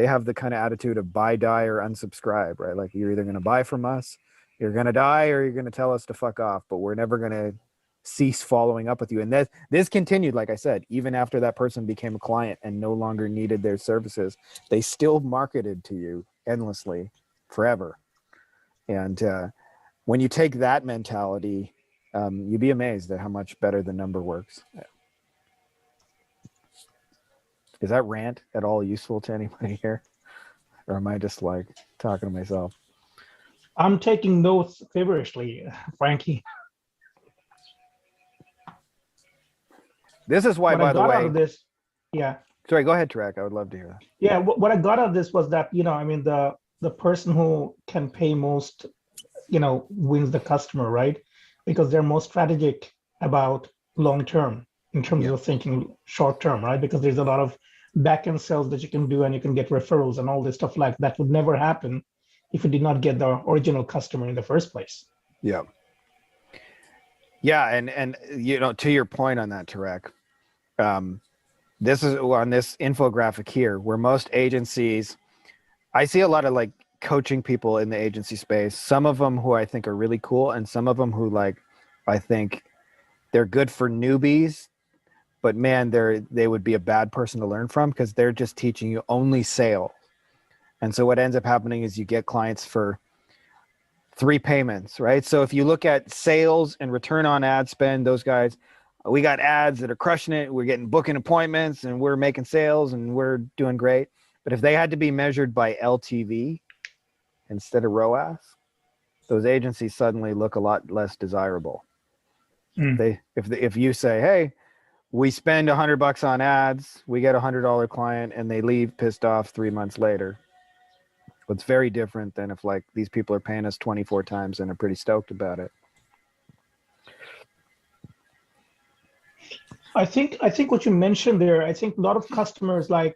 have the kind of attitude of buy, die, or unsubscribe, right? Like you're either going to buy from us, you're going to die, or you're going to tell us to fuck off, but we're never going to cease following up with you. And this continued, like I said, even after that person became a client and no longer needed their services, they still marketed to you endlessly forever. And when you take that mentality, you'd be amazed at how much better the number works. Is that rant at all useful to anybody here? Or am I just like talking to myself? I'm taking notes feverishly, Frankie. This is why, What I by the got out way, of this, yeah, sorry, go ahead, Tarek. I would love to hear that. yeah. What I got out of this was that, I mean, the person who can pay most, wins the customer, right? Because they're most strategic about long term in terms of thinking short term, right? Because there's a lot of back end sales that you can do, and you can get referrals and all this stuff like that would never happen if you did not get the original customer in the first place. Yeah. Yeah, and to your point on that, Tarek, this is on this infographic here, where most agencies, I see a lot of like coaching people in the agency space, some of them who I think are really cool, and some of them who I think they're good for newbies, but man, they would be a bad person to learn from because they're just teaching you only sales. And so what ends up happening is you get clients for 3 payments, right? So if you look at sales and return on ad spend, those guys, we got ads that are crushing it. We're getting booking appointments and we're making sales and we're doing great. But if they had to be measured by LTV instead of ROAS, those agencies suddenly look a lot less desirable. If you say, hey, we spend $100 on ads, we get $100 client, and they leave pissed off 3 months later. It's very different than if like these people are paying us 24 times and are pretty stoked about it. I think what you mentioned there, I think a lot of customers, like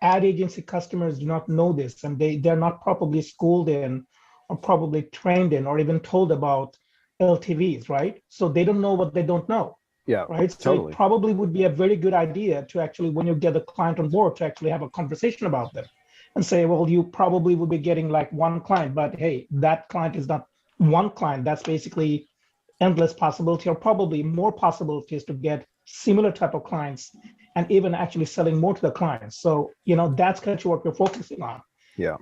ad agency customers, do not know this, and they're not probably schooled in or probably trained in or even told about LTVs, right? So they don't know what they don't know. Yeah, right. So totally. It probably would be a very good idea to actually, when you get a client on board, to actually have a conversation about them and say, well, you probably will be getting like one client, but hey, that client is not one client. That's basically endless possibility, or probably more possibilities to get similar type of clients and even actually selling more to the clients. So, that's kind of what we're focusing on. Yeah.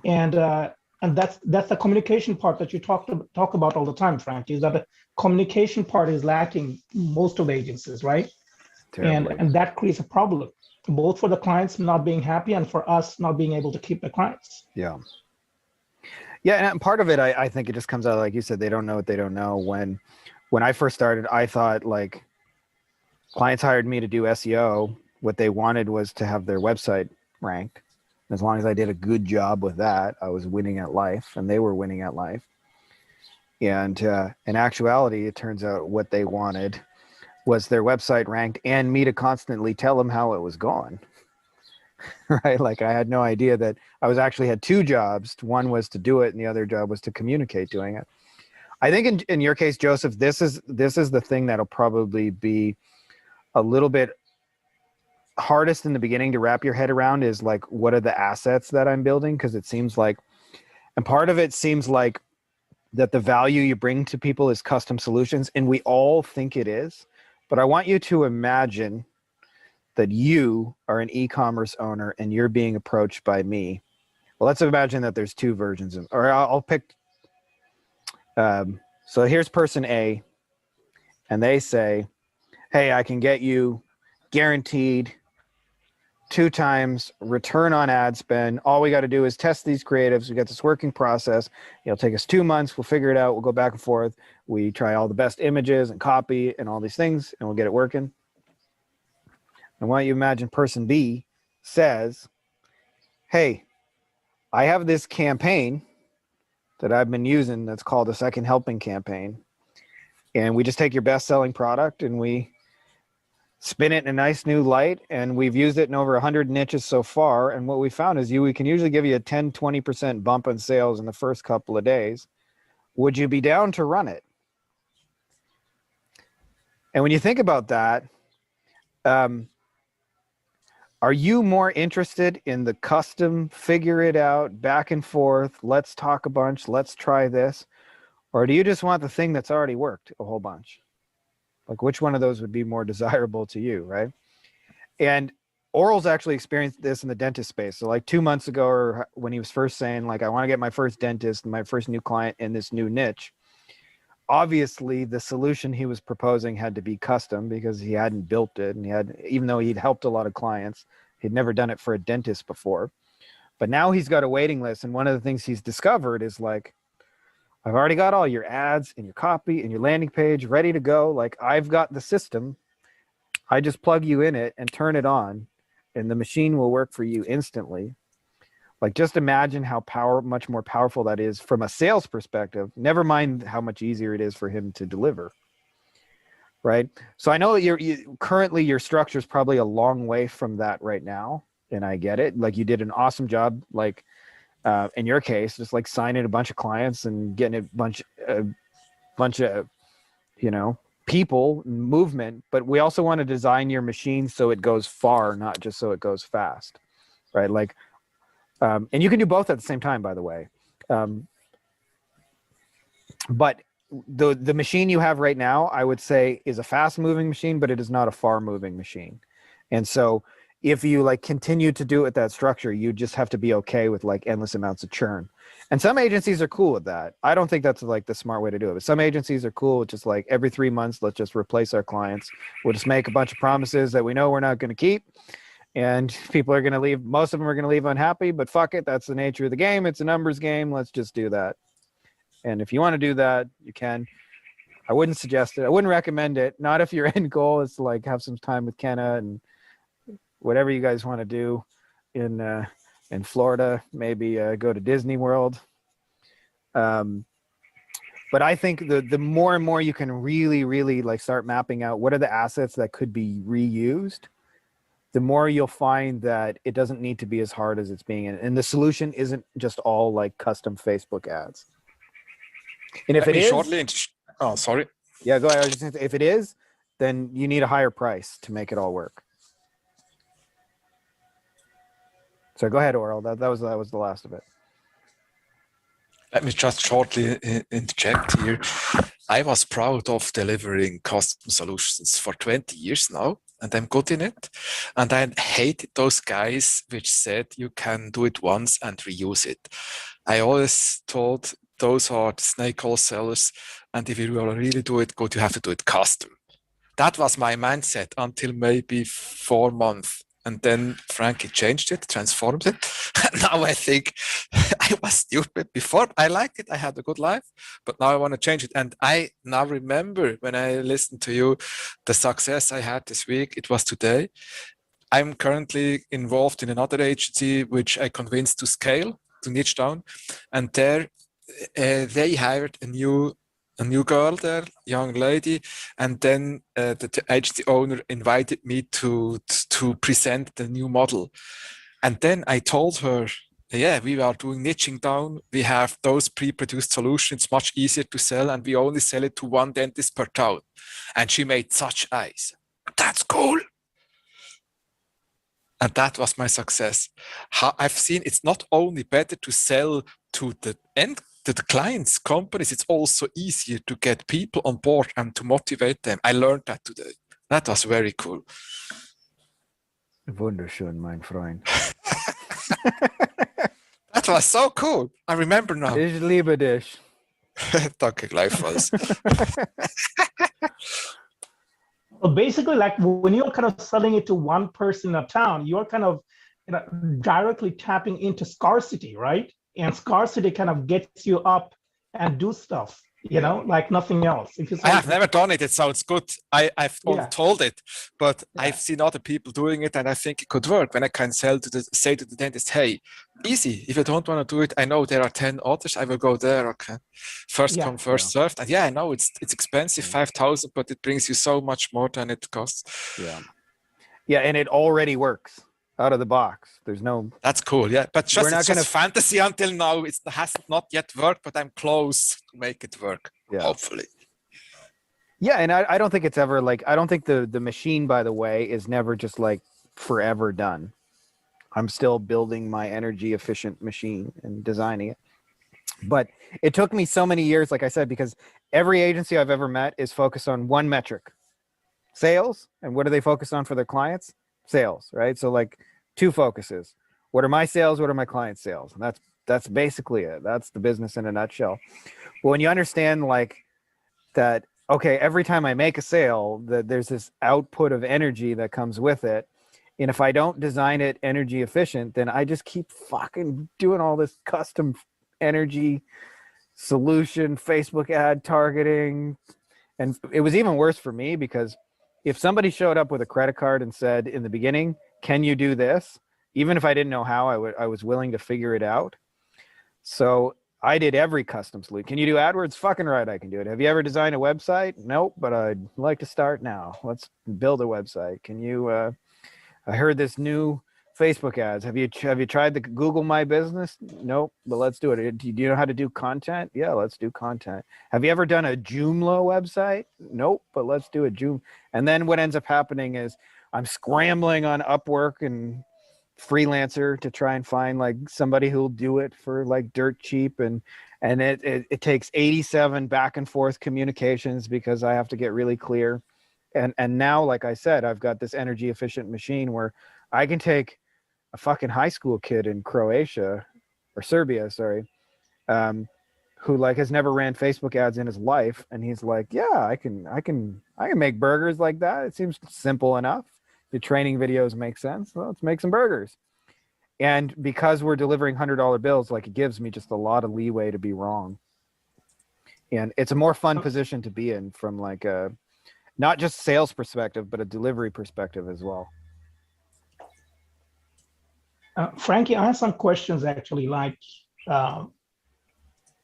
And that's the communication part that you talk about all the time, Frank, is that the communication part is lacking most of the agencies, right? Terribly. And that creates a problem, both for the clients not being happy and for us not being able to keep the clients. Yeah. Yeah, and part of it, I think it just comes out, like you said, they don't know what they don't know. When I first started, I thought like clients hired me to do SEO. What they wanted was to have their website ranked. As long as I did a good job with that, I was winning at life, and they were winning at life. And in actuality, it turns out what they wanted was their website ranked and me to constantly tell them how it was going. Right? Like I had no idea that I actually had 2 jobs. One was to do it, and the other job was to communicate doing it. I think in your case, Joseph, this is the thing that'll probably be a little bit hardest in the beginning to wrap your head around, is like, what are the assets that I'm building? Because it seems like, and part of it seems like that the value you bring to people is custom solutions, and we all think it is. But I want you to imagine that you are an e-commerce owner and you're being approached by me. Well, let's imagine that there's 2 versions of, or I'll pick. So here's person A, and they say, hey, I can get you guaranteed 2 times return on ad spend. All we got to do is test these creatives. We got this working process. It'll take us 2 months. We'll figure it out. We'll go back and forth. We try all the best images and copy and all these things, and we'll get it working. I want you to imagine person B says, hey, I have this campaign that I've been using that's called a second helping campaign. And we just take your best selling product and we spin it in a nice new light, and we've used it in over 100 niches so far. And what we found is we can usually give you a 10-20% bump in sales in the first couple of days. Would you be down to run it? And when you think about that, are you more interested in the custom, figure it out, back and forth, let's talk a bunch, let's try this? Or do you just want the thing that's already worked a whole bunch? Like, which one of those would be more desirable to you, right? And Oral's actually experienced this in the dentist space. So like 2 months ago, or when he was first saying, like, I want to get my first dentist, my first new client in this new niche, obviously the solution he was proposing had to be custom because he hadn't built it, and he had, even though he'd helped a lot of clients, he'd never done it for a dentist before. But now he's got a waiting list, and one of the things he's discovered is, like, I've already got all your ads and your copy and your landing page ready to go. Like, I've got the system. I just plug you in it and turn it on, and the machine will work for you instantly. Like, just imagine how much more powerful that is from a sales perspective. Never mind how much easier it is for him to deliver, right? So I know currently your structure is probably a long way from that right now, and I get it. Like, you did an awesome job, like in your case, just like signing a bunch of clients and getting a bunch of, you know, people movement. But we also want to design your machine so it goes far, not just so it goes fast, right? Like. And you can do both at the same time, by the way. But the machine you have right now, I would say, is a fast moving machine, but it is not a far moving machine. And so if you like continue to do it with that structure, you just have to be okay with like endless amounts of churn. And some agencies are cool with that. I don't think that's like the smart way to do it. But some agencies are cool with just like every 3 months, let's just replace our clients. We'll just make a bunch of promises that we know we're not going to keep. And people are going to leave. Most of them are going to leave unhappy, but fuck it. That's the nature of the game. It's a numbers game. Let's just do that. And if you want to do that, you can. I wouldn't suggest it. I wouldn't recommend it. Not if your end goal is to like have some time with Kenna and whatever you guys want to do in Florida. Maybe go to Disney World. But I think the more and more you can really like start mapping out what are the assets that could be reused, the more you'll find that it doesn't need to be as hard as it's being. And the solution isn't just all like custom Facebook ads. And if it is, oh, sorry. Yeah, go ahead. I was just gonna say, if it is, then you need a higher price to make it all work. So go ahead, Oral. That was the last of it. Let me just shortly interject here. I was proud of delivering custom solutions for 20 years now, and I'm good in it. And I hated those guys which said you can do it once and reuse it. I always thought those are the snake oil sellers, and if you will really do it good, you have to do it custom. That was my mindset until maybe 4 months. And then Frankie changed it, transformed it. Now I think I was stupid before. I liked it. I had a good life, but now I want to change it. And I now remember when I listened to you, the success I had this week, it was today. I'm currently involved in another agency, which I convinced to scale, to niche down. And there they hired a new girl there, young lady, and then the agency owner invited me to present the new model. And then I told her, yeah, we are doing niching down. We have those pre-produced solutions, much easier to sell, and we only sell it to one dentist per town. And she made such eyes. That's cool. And that was my success. I've seen it's not only better to sell to the end to the clients, companies, it's also easier to get people on board and to motivate them. I learned that today. That was very cool. Wunderschön, mein Freund. That was so cool. I remember now. Ich liebe dich. Danke gleichfalls. Well, basically, like when you're kind of selling it to one person in a town, you're kind of directly tapping into scarcity, right? And scarcity kind of gets you up and do stuff. you know, like nothing else. If you I have never done it. It sounds good. I've only Yeah. told it, but Yeah. I've seen other people doing it, and I think it could work. When I can say to the dentist, "Hey, easy. If you don't want to do it, I know there are 10 others. I will go there. Okay, first Yeah. come, first served." And yeah, I know it's expensive, 5,000, but it brings you so much more than it costs. Yeah, and it already works out of the box. There's no. That's cool. Yeah, but We're just not it's gonna- just fantasy until now. It hasn't not yet worked, but I'm close to make it work. Yeah. Hopefully. Yeah, and I don't think it's ever like, I don't think the machine, by the way, is never just like forever done. I'm still building my energy efficient machine and designing it. But it took me so many years, like I said, because every agency I've ever met is focused on one metric, sales. And what do they focus on for their clients? Sales, right? So like two focuses. What are my sales? What are my clients' sales? And that's basically it. That's the business in a nutshell. But when you understand like that, okay, every time I make a sale, that there's this output of energy that comes with it. And if I don't design it energy efficient, then I just keep fucking doing all this custom energy solution, Facebook ad targeting. And it was even worse for me because if somebody showed up with a credit card and said in the beginning, "Can you do this?" Even if I didn't know how, I was willing to figure it out. So I did every custom solution. Can you do AdWords? Fucking right, I can do it. Have you ever designed a website? Nope, but I'd like to start now. Let's build a website. Can you? I heard this new Facebook ads. Have you tried the Google My Business? Nope, but let's do it. Do you know how to do content? Yeah, let's do content. Have you ever done a Joomla website? Nope, but let's do a Joom. And then what ends up happening is I'm scrambling on Upwork and Freelancer to try and find like somebody who'll do it for like dirt cheap, and it takes 87 back and forth communications because I have to get really clear. And now, like I said, I've got this energy efficient machine where I can take a fucking high school kid in Croatia or Serbia, sorry, who like has never ran Facebook ads in his life, and he's like, yeah, I can make burgers like that. It seems simple enough. The training videos make sense. Well, let's make some burgers. And because we're delivering $100 bills, like it gives me just a lot of leeway to be wrong. And it's a more fun position to be in from like a, not just sales perspective, but a delivery perspective as well. Frankie, I have some questions actually. Like, I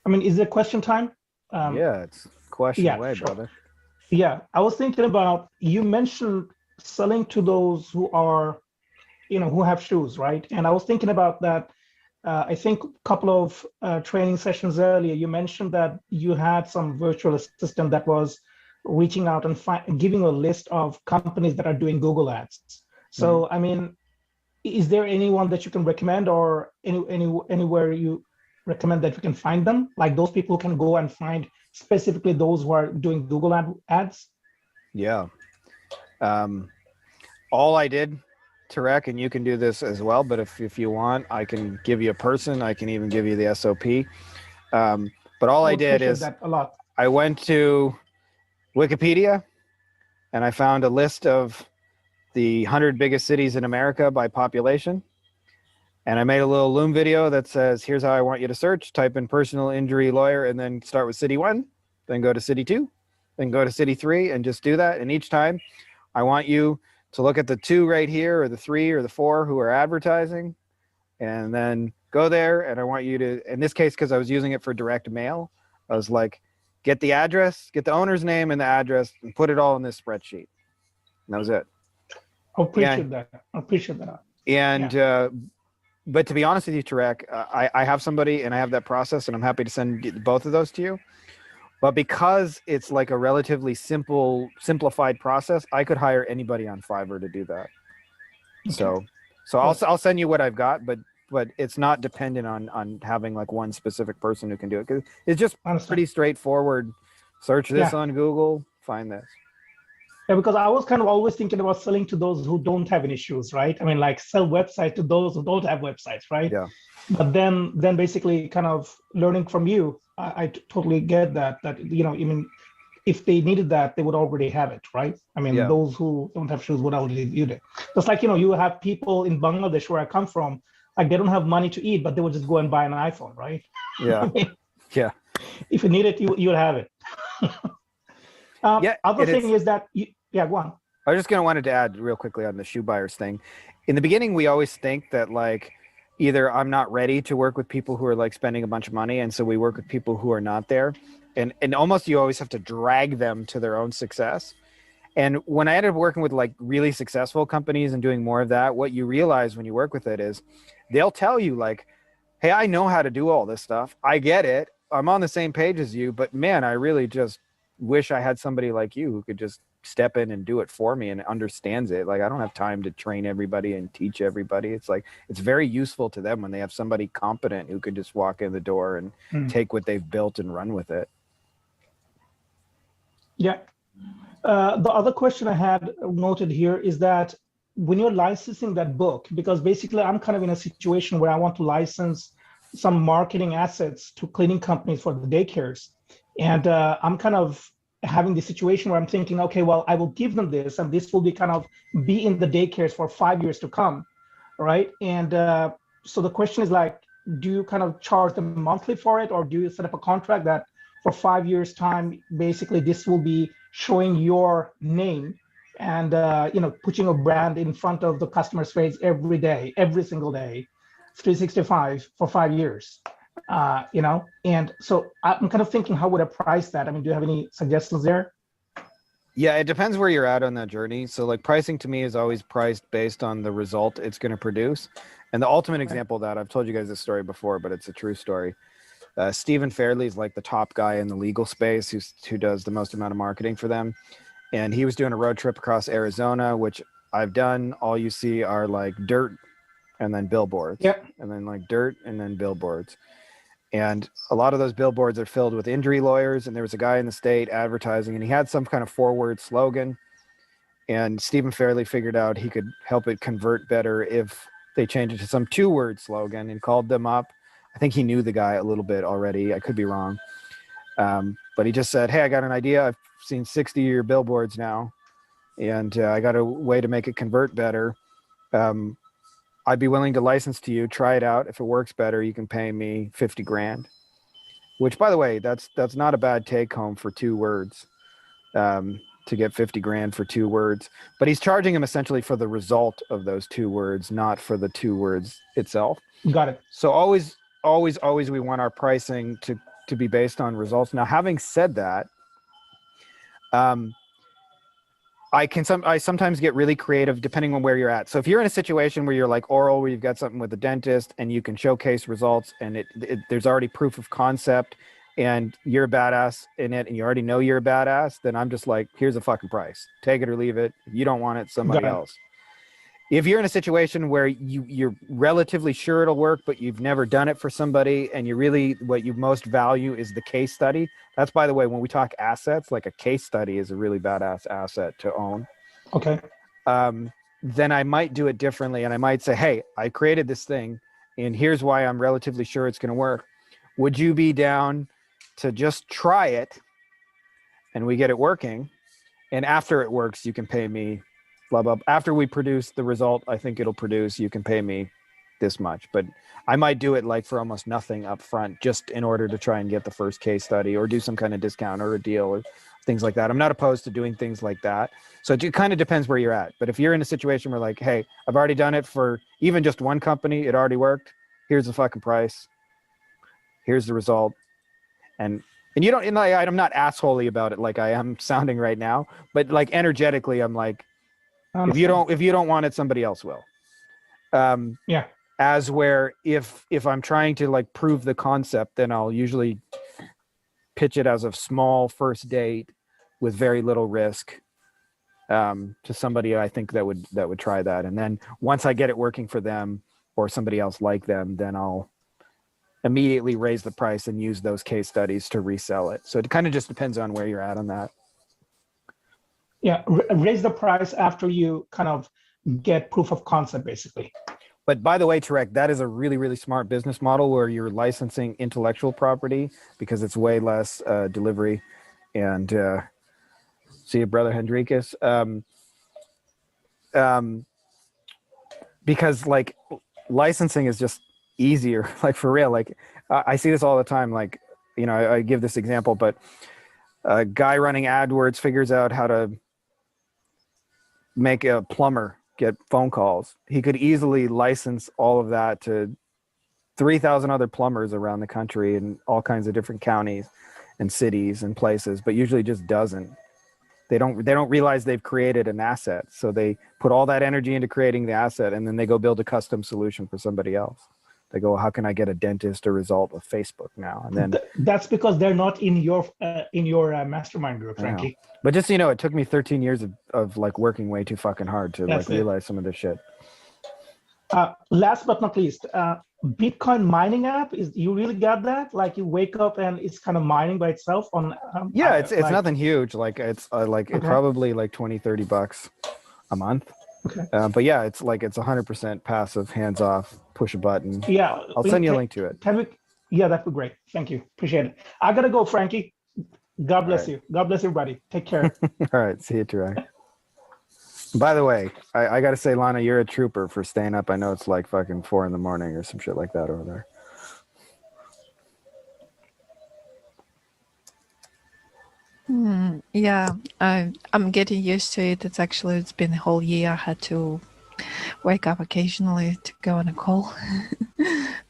mean, is it question time? Yeah, it's question yeah, away, sure. brother. Yeah, I was thinking about, you mentioned selling to those who are, you know, who have shoes, right? And I was thinking about that. I think a couple of training sessions earlier, you mentioned that you had some virtual assistant that was reaching out and giving a list of companies that are doing Google ads. So, I mean, is there anyone that you can recommend, or anywhere you recommend that you can find them? Like those people can go and find specifically those who are doing Google ads? Yeah. All I did, Tarek, and you can do this as well, but if you want, I can give you a person. I can even give you the SOP. But all I did is that a lot. I went to Wikipedia and I found a list of the 100 biggest cities in America by population. And I made a little Loom video that says, here's how I want you to search. Type in personal injury lawyer and then start with city 1, then go to city 2, then go to city 3, and just do that. And each time I want you to look at the 2 right here, or the 3 or the 4 who are advertising, and then go there. And I want you to, in this case, because I was using it for direct mail, I was like, get the address, get the owner's name and the address, and put it all in this spreadsheet. And that was it. I appreciate that. I appreciate that. And but to be honest with you, Tarek, I have somebody and I have that process, and I'm happy to send both of those to you. But because it's like a relatively simplified process, I could hire anybody on Fiverr to do that. Okay. So I'll send you what I've got, but it's not dependent on having like one specific person who can do it, because it's just pretty straightforward. Search this on Google, find this. Yeah, because I was kind of always thinking about selling to those who don't have any issues, right? I mean, like sell websites to those who don't have websites, right? Yeah. But then basically kind of learning from you, I totally get that, you know, even if they needed that, they would already have it, right? I mean, those who don't have shoes would already do it. Just like, you know, you have people in Bangladesh where I come from, like they don't have money to eat, but they would just go and buy an iPhone, right? Yeah. I mean, yeah. If you need it, you'll have it. Yeah, Other it thing is. is that, yeah, go on. I was just gonna wanted to add real quickly on the shoe buyers thing. In the beginning, we always think that like either I'm not ready to work with people who are like spending a bunch of money, and so we work with people who are not there, and almost you always have to drag them to their own success. And when I ended up working with like really successful companies and doing more of that, what you realize when you work with it is they'll tell you like, hey, I know how to do all this stuff. I get it. I'm on the same page as you, but man, I really just wish I had somebody like you who could just step in and do it for me and understands it. Like I don't have time to train everybody and teach everybody. It's like it's very useful to them when they have somebody competent who could just walk in the door and take what they've built and run with it. Yeah. The other question I had noted here is that when you're licensing that book, because basically I'm kind of in a situation where I want to license some marketing assets to cleaning companies for the daycares. And I'm kind of having the situation where I'm thinking, okay, well, I will give them this, and this will be kind of be in the daycares for 5 years to come, right? And so the question is like, do you kind of charge them monthly for it, or do you set up a contract that for 5 years time, basically this will be showing your name and putting a brand in front of the customer's face every day, every single day, 365 for 5 years? And so I'm kind of thinking, how would I price that? I mean, do you have any suggestions there? Yeah, it depends where you're at on that journey. So like pricing to me is always priced based on the result it's going to produce. And the ultimate example of that, I've told you guys this story before, but it's a true story. Stephen Fairley is like the top guy in the legal space who does the most amount of marketing for them. And he was doing a road trip across Arizona, which I've done. All you see are like dirt and then billboards. Yep. And then like dirt and then billboards. And a lot of those billboards are filled with injury lawyers. And there was a guy in the state advertising, and he had some kind of 4-word slogan. And Stephen Fairley figured out he could help it convert better if they changed it to some 2-word slogan, and called them up. I think he knew the guy a little bit already. I could be wrong. But he just said, hey, I got an idea. I've seen 60 of your billboards now, and I got a way to make it convert better. I'd be willing to license to you, try it out. If it works better, you can pay me 50 grand, which, by the way, that's not a bad take home for 2 words, to get 50 grand for 2 words, but he's charging him essentially for the result of those 2 words, not for the 2 words itself. Got it. So always we want our pricing to be based on results. Now, having said that, I sometimes get really creative depending on where you're at. So if you're in a situation where you're like oral, where you've got something with a dentist and you can showcase results, and there's already proof of concept, and you're a badass in it, and you already know you're a badass, then I'm just like, here's a fucking price. Take it or leave it. If you don't want it, somebody else. If you're in a situation where you're relatively sure it'll work, but you've never done it for somebody, and you really, what you most value is the case study. That's, by the way, when we talk assets, like a case study is a really badass asset to own. Okay. Then I might do it differently. And I might say, hey, I created this thing, and here's why I'm relatively sure it's going to work. Would you be down to just try it, and we get it working, and after it works, you can pay me blah, blah. After we produce the result I think it'll produce, you can pay me this much. But I might do it like for almost nothing up front, just in order to try and get the first case study, or do some kind of discount or a deal or things like that. I'm not opposed to doing things like that. So it kind of depends where you're at. But if you're in a situation where like, hey, I've already done it for even just one company, it already worked, here's the fucking price, here's the result. And you don't, and I'm not assholey about it like I am sounding right now, but like energetically, I'm like, if you don't want it, somebody else will. Yeah. As where if I'm trying to like prove the concept, then I'll usually pitch it as a small first date with very little risk, to somebody I think that would try that. And then once I get it working for them or somebody else like them, then I'll immediately raise the price and use those case studies to resell it. So it kind of just depends on where you're at on that. Yeah, raise the price after you kind of get proof of concept, basically. But by the way, Tarek, that is a really, really smart business model where you're licensing intellectual property, because it's way less delivery. And see you, brother Hendrikus. Because like licensing is just easier, like for real. Like I see this all the time. Like, I give this example, but A guy running AdWords figures out how to make a plumber get phone calls. He could easily license all of that to 3,000 other plumbers around the country in all kinds of different counties and cities and places, but usually just doesn't. They don't realize they've created an asset. So they put all that energy into creating the asset, and then they go build a custom solution for somebody else. They go, how can I get a dentist a result of Facebook now? And then That's because they're not in your mastermind group, I know. Frankie. But just so you know, it took me 13 years of like working way too fucking hard to That's like it. realize some of this shit. Last but not least, Bitcoin mining app, is you really got that? Like you wake up and it's kind of mining by itself on Yeah, it's like- nothing huge. Like it's Okay. probably like 20, 30 bucks a month. Okay. But yeah, it's 100% passive, hands off, push a button. Yeah, I'll send you a link to it. Can we? Yeah, that'd be great. Thank you. Appreciate it. I gotta go, Frankie. God bless right. you. God bless everybody. Take care. All right, see you, Tarek. By the way, I got to say, Lana, you're a trooper for staying up. I know it's like fucking 4 a.m. or some shit like that over there. Yeah, I'm getting used to it. It's been a whole year. I had to wake up occasionally to go on a call.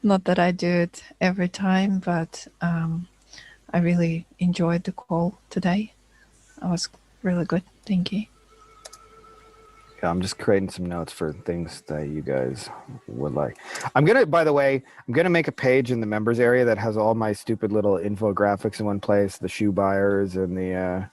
Not that I do it every time, but I really enjoyed the call today. It was really good. Thank you. Yeah, I'm just creating some notes for things that you guys would like. By the way, I'm gonna make a page in the members area that has all my stupid little infographics in one place, the shoe buyers and the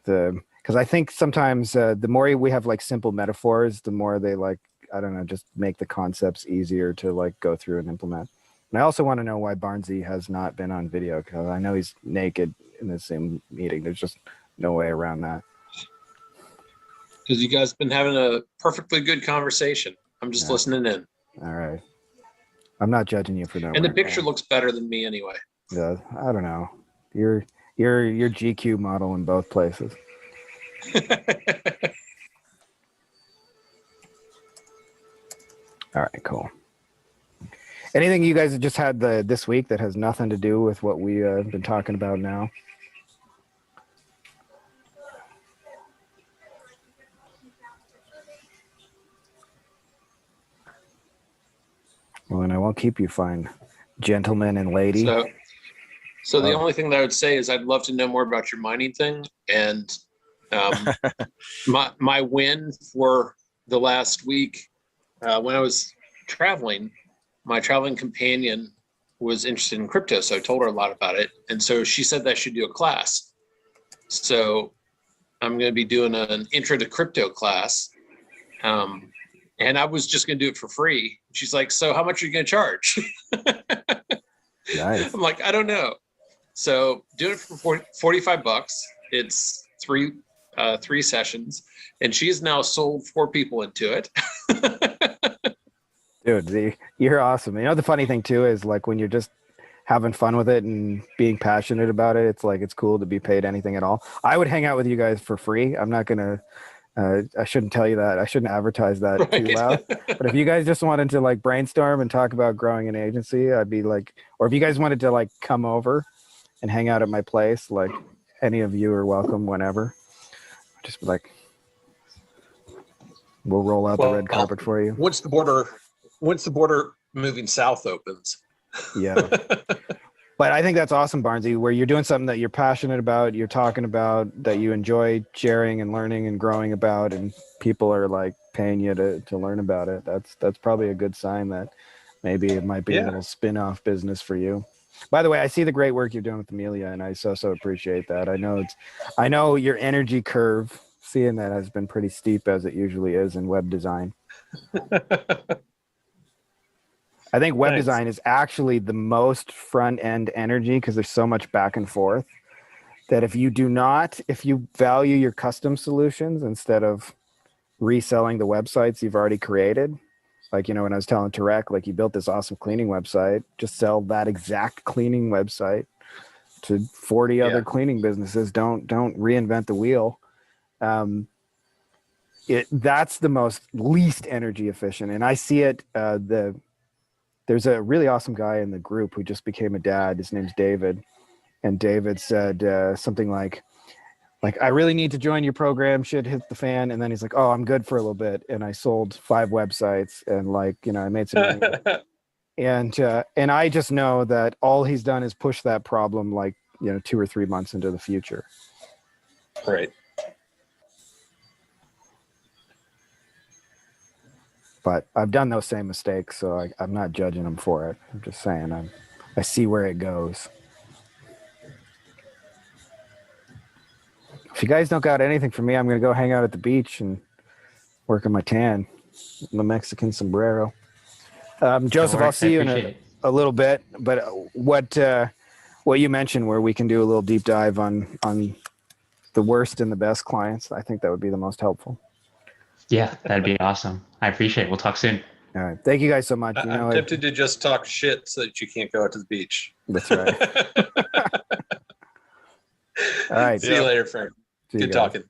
because I think sometimes the more we have like simple metaphors, the more they like, I don't know, just make the concepts easier to like go through and implement. And I also want to know why Barnsey has not been on video, because I know he's naked in the same meeting. There's just no way around that. Because you guys been having a perfectly good conversation. I'm just Yeah. listening in. All right. I'm not judging you for that. And the picture looks better than me anyway. Yeah, I don't know. You're GQ model in both places. All right, cool. Anything you guys just had this week that has nothing to do with what we have been talking about now? Well, then I won't keep you fine, gentlemen and lady. So the only thing that I would say is I'd love to know more about your mining thing. And my win for the last week, when I was traveling, my traveling companion was interested in crypto. So I told her a lot about it. And so she said that I should do a class. So I'm going to be doing an intro to crypto class. And I was just going to do it for free. She's like, so how much are you going to charge? Nice. I'm like, I don't know. So do it for 45 bucks. It's three sessions, and she's now sold 4 people into it. Dude, you're awesome. You know, the funny thing too is like when you're just having fun with it and being passionate about it, it's like it's cool to be paid anything at all. I would hang out with you guys for free. I'm not gonna. I shouldn't tell you that. I shouldn't advertise that too Right. loud. But if you guys just wanted to like brainstorm and talk about growing an agency, I'd be like, or if you guys wanted to like come over and hang out at my place, like any of you are welcome whenever. Just be like, we'll roll out the red carpet for you. Once the border moving south opens. Yeah. But I think that's awesome, Barnsey, where you're doing something that you're passionate about, you're talking about, that you enjoy sharing and learning and growing about, and people are like paying you to learn about it. That's probably a good sign that maybe it might be a little spin-off business for you. By the way, I see the great work you're doing with Amelia, and I so appreciate that. I know your energy curve, seeing that, has been pretty steep, as it usually is in web design. I think web design is actually the most front-end energy because there's so much back and forth that if you value your custom solutions instead of reselling the websites you've already created, like, you know, when I was telling Tarek, like, you built this awesome cleaning website, just sell that exact cleaning website to 40 other cleaning businesses. Don't reinvent the wheel. That's the most least energy efficient. And I see it, there's a really awesome guy in the group who just became a dad. His name's David. and David said something like I really need to join your program, shit hit the fan. And then he's like, oh, I'm good for a little bit. And I sold 5 websites and like, you know, I made some money. And I just know that all he's done is push that problem like, you know, 2 or 3 months into the future. Right. But I've done those same mistakes, so I'm not judging him for it. I'm just saying I see where it goes. If you guys don't got anything for me, I'm going to go hang out at the beach and work on my tan, the Mexican sombrero. Joseph, I'll see you in a little bit. But what you mentioned, where we can do a little deep dive on the worst and the best clients, I think that would be the most helpful. Yeah, that'd be awesome. I appreciate it. We'll talk soon. All right. Thank you guys so much. I'm tempted to just talk shit so that you can't go out to the beach. That's right. All right. See you later, Frank. Good talking.